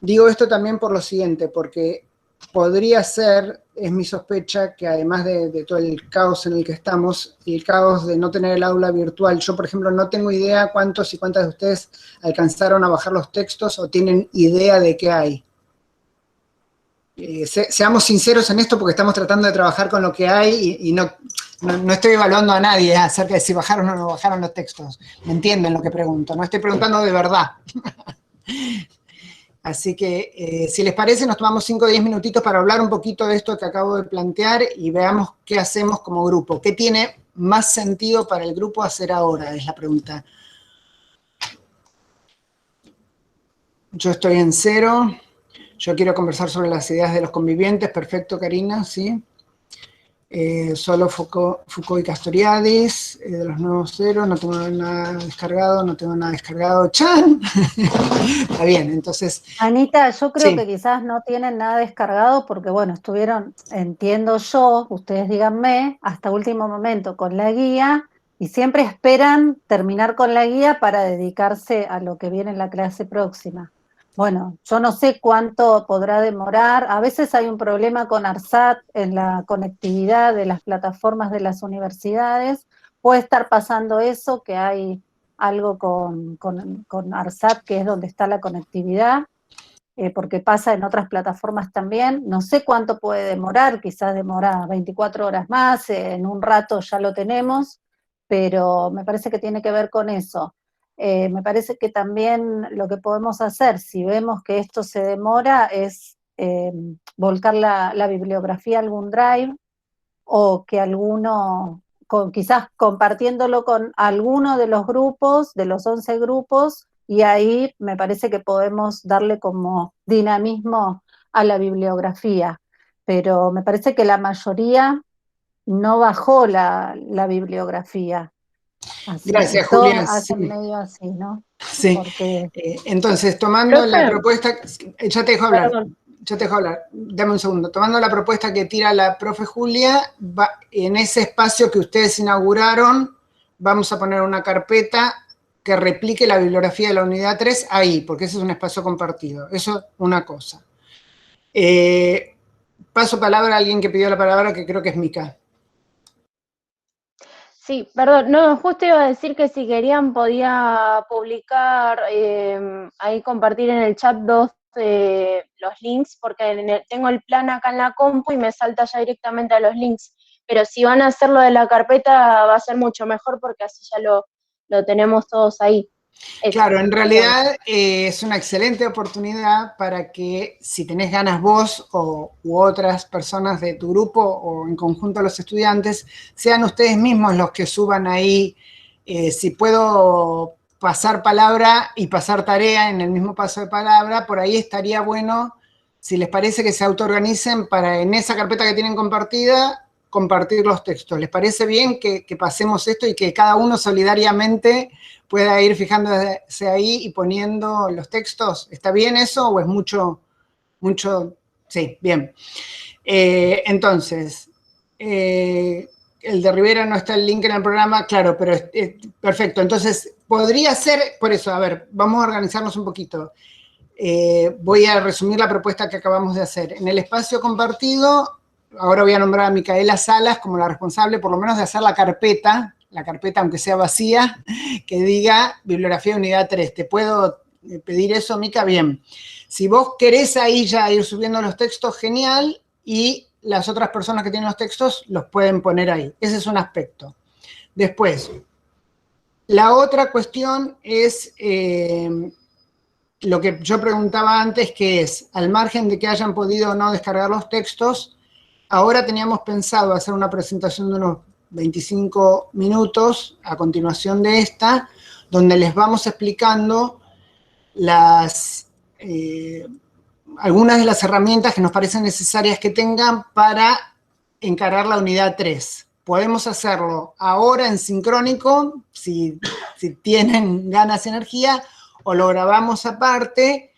Digo esto también por lo siguiente, porque podría ser, es mi sospecha, que además de todo el caos en el que estamos, y el caos de no tener el aula virtual, yo por ejemplo no tengo idea cuántos y cuántas de ustedes alcanzaron a bajar los textos o tienen idea de qué hay. Seamos sinceros en esto porque estamos tratando de trabajar con lo que hay y no estoy evaluando a nadie acerca de si bajaron o no bajaron los textos. ¿Me entienden lo que pregunto? No estoy preguntando de verdad. Así que, si les parece, nos tomamos 5 o 10 minutitos para hablar un poquito de esto que acabo de plantear y veamos qué hacemos como grupo. ¿Qué tiene más sentido para el grupo hacer ahora? Es la pregunta. Yo estoy en 0. Yo quiero conversar sobre las ideas de los convivientes. Perfecto, Karina, sí. Solo Foucault y Castoriadis, de los nuevos 0, no tengo nada descargado, ¡Chan! Está bien, entonces... Anita, yo creo sí. que quizás no tienen nada descargado porque, bueno, estuvieron, entiendo yo, ustedes díganme, hasta último momento con la guía y siempre esperan terminar con la guía para dedicarse a lo que viene en la clase próxima. bueno, yo no sé cuánto podrá demorar. A veces hay un problema con ARSAT en la conectividad de las plataformas de las universidades. Puede estar pasando eso, que hay algo con ARSAT, que es donde está la conectividad, porque pasa en otras plataformas también. No sé cuánto puede demorar, quizás demora 24 horas más, en un rato ya lo tenemos, pero me parece que tiene que ver con eso. Me parece que también lo que podemos hacer, si vemos que esto se demora, es volcar la bibliografía a algún drive, o que alguno, quizás compartiéndolo con alguno de los grupos, de los 11 grupos, y ahí me parece que podemos darle como dinamismo a la bibliografía. Pero me parece que la mayoría no bajó la bibliografía. Así Gracias, que todos Julia. hacen Sí. medio así, ¿no? Sí. Porque... Entonces, tomando la Profe. propuesta, ya te dejo hablar. Perdón. Yo te dejo hablar, dame un segundo. Tomando la propuesta que tira la profe Julia, en ese espacio que ustedes inauguraron, vamos a poner una carpeta que replique la bibliografía de la unidad 3 ahí, porque ese es un espacio compartido. Eso es una cosa. Paso palabra a alguien que pidió la palabra, que creo que es Mica. Sí, perdón, no, justo iba a decir que si querían podía publicar, ahí compartir en el chat los links, porque tengo el plan acá en la compu y me salta ya directamente a los links, pero si van a hacer lo de la carpeta va a ser mucho mejor porque así ya lo tenemos todos ahí. Eso. Claro, en realidad es una excelente oportunidad para que si tenés ganas vos u otras personas de tu grupo o en conjunto los estudiantes, sean ustedes mismos los que suban ahí. Si puedo pasar palabra y pasar tarea en el mismo paso de palabra, por ahí estaría bueno, si les parece, que se autoorganicen para en esa carpeta que tienen compartida, compartir los textos. ¿Les parece bien que pasemos esto y que cada uno solidariamente pueda ir fijándose ahí y poniendo los textos? ¿Está bien eso o es mucho? Sí, bien. Entonces, el de Rivera no está el link en el programa, claro, pero perfecto. Entonces, podría ser, por eso, a ver, vamos a organizarnos un poquito. Voy a resumir la propuesta que acabamos de hacer. En el espacio compartido, ahora voy a nombrar a Micaela Salas como la responsable, por lo menos, de hacer la carpeta, aunque sea vacía, que diga bibliografía unidad 3. ¿Te puedo pedir eso, Mica? Bien. Si vos querés ahí ya ir subiendo los textos, genial, y las otras personas que tienen los textos los pueden poner ahí. Ese es un aspecto. Después, la otra cuestión es lo que yo preguntaba antes, que es, al margen de que hayan podido o no descargar los textos, ahora teníamos pensado hacer una presentación de unos 25 minutos a continuación de esta, donde les vamos explicando algunas de las herramientas que nos parecen necesarias que tengan para encarar la unidad 3. Podemos hacerlo ahora en sincrónico, si tienen ganas y energía, o lo grabamos aparte.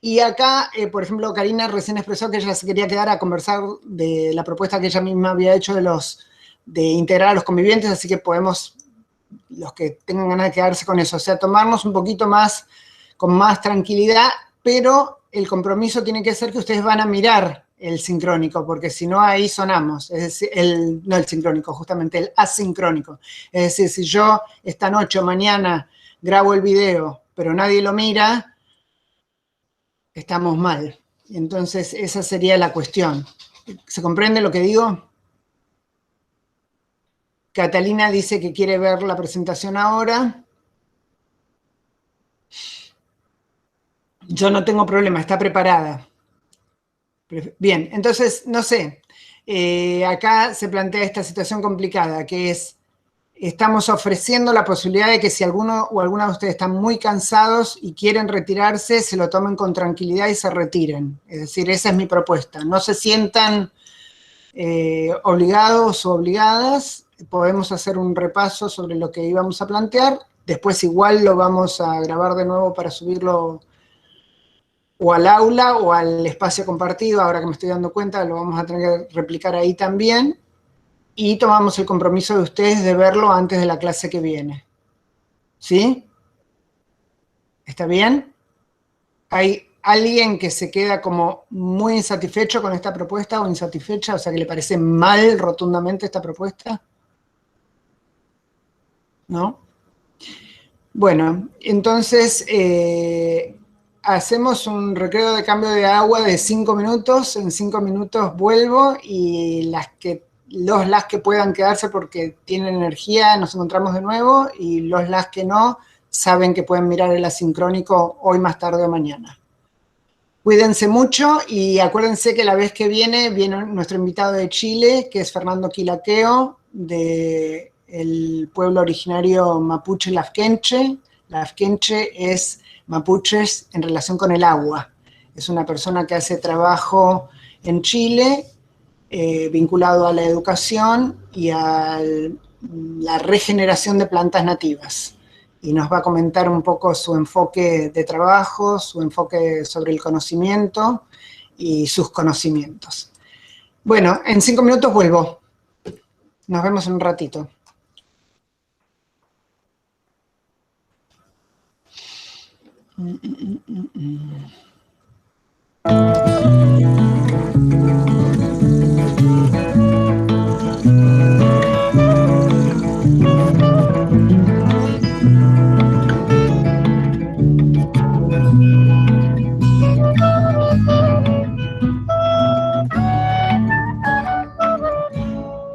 Y acá, por ejemplo, Karina recién expresó que ella se quería quedar a conversar de la propuesta que ella misma había hecho de integrar a los convivientes, así que podemos, los que tengan ganas de quedarse con eso, o sea, tomarnos un poquito más, con más tranquilidad, pero el compromiso tiene que ser que ustedes van a mirar el sincrónico, porque si no ahí sonamos, es decir, no el sincrónico, justamente el asincrónico. Es decir, si yo esta noche o mañana grabo el video, pero nadie lo mira, estamos mal. Entonces, esa sería la cuestión. ¿Se comprende lo que digo? Catalina dice que quiere ver la presentación ahora. Yo no tengo problema, está preparada. Bien, entonces, no sé. Acá se plantea esta situación complicada, que es, estamos ofreciendo la posibilidad de que si alguno o alguna de ustedes están muy cansados y quieren retirarse, se lo tomen con tranquilidad y se retiren. Es decir, esa es mi propuesta. No se sientan obligados o obligadas. Podemos hacer un repaso sobre lo que íbamos a plantear. Después igual lo vamos a grabar de nuevo para subirlo o al aula o al espacio compartido. Ahora que me estoy dando cuenta, lo vamos a tener que replicar ahí también. Y tomamos el compromiso de ustedes de verlo antes de la clase que viene. ¿Sí? ¿Está bien? alguien que se queda como muy insatisfecho con esta propuesta o insatisfecha, o sea, que le parece mal rotundamente esta propuesta? ¿No? Bueno, entonces hacemos un recreo de cambio de agua de 5 minutos. En 5 minutos vuelvo y las que puedan quedarse porque tienen energía, nos encontramos de nuevo, y las que no, saben que pueden mirar el asincrónico hoy más tarde o mañana. Cuídense mucho y acuérdense que la vez que viene nuestro invitado de Chile, que es Fernando Quilaqueo, del pueblo originario mapuche Lafkenche. Lafkenche es mapuches en relación con el agua. Es una persona que hace trabajo en Chile vinculado a la educación y a la regeneración de plantas nativas. Y nos va a comentar un poco su enfoque de trabajo, su enfoque sobre el conocimiento y sus conocimientos. Bueno, en 5 minutos vuelvo. Nos vemos en un ratito.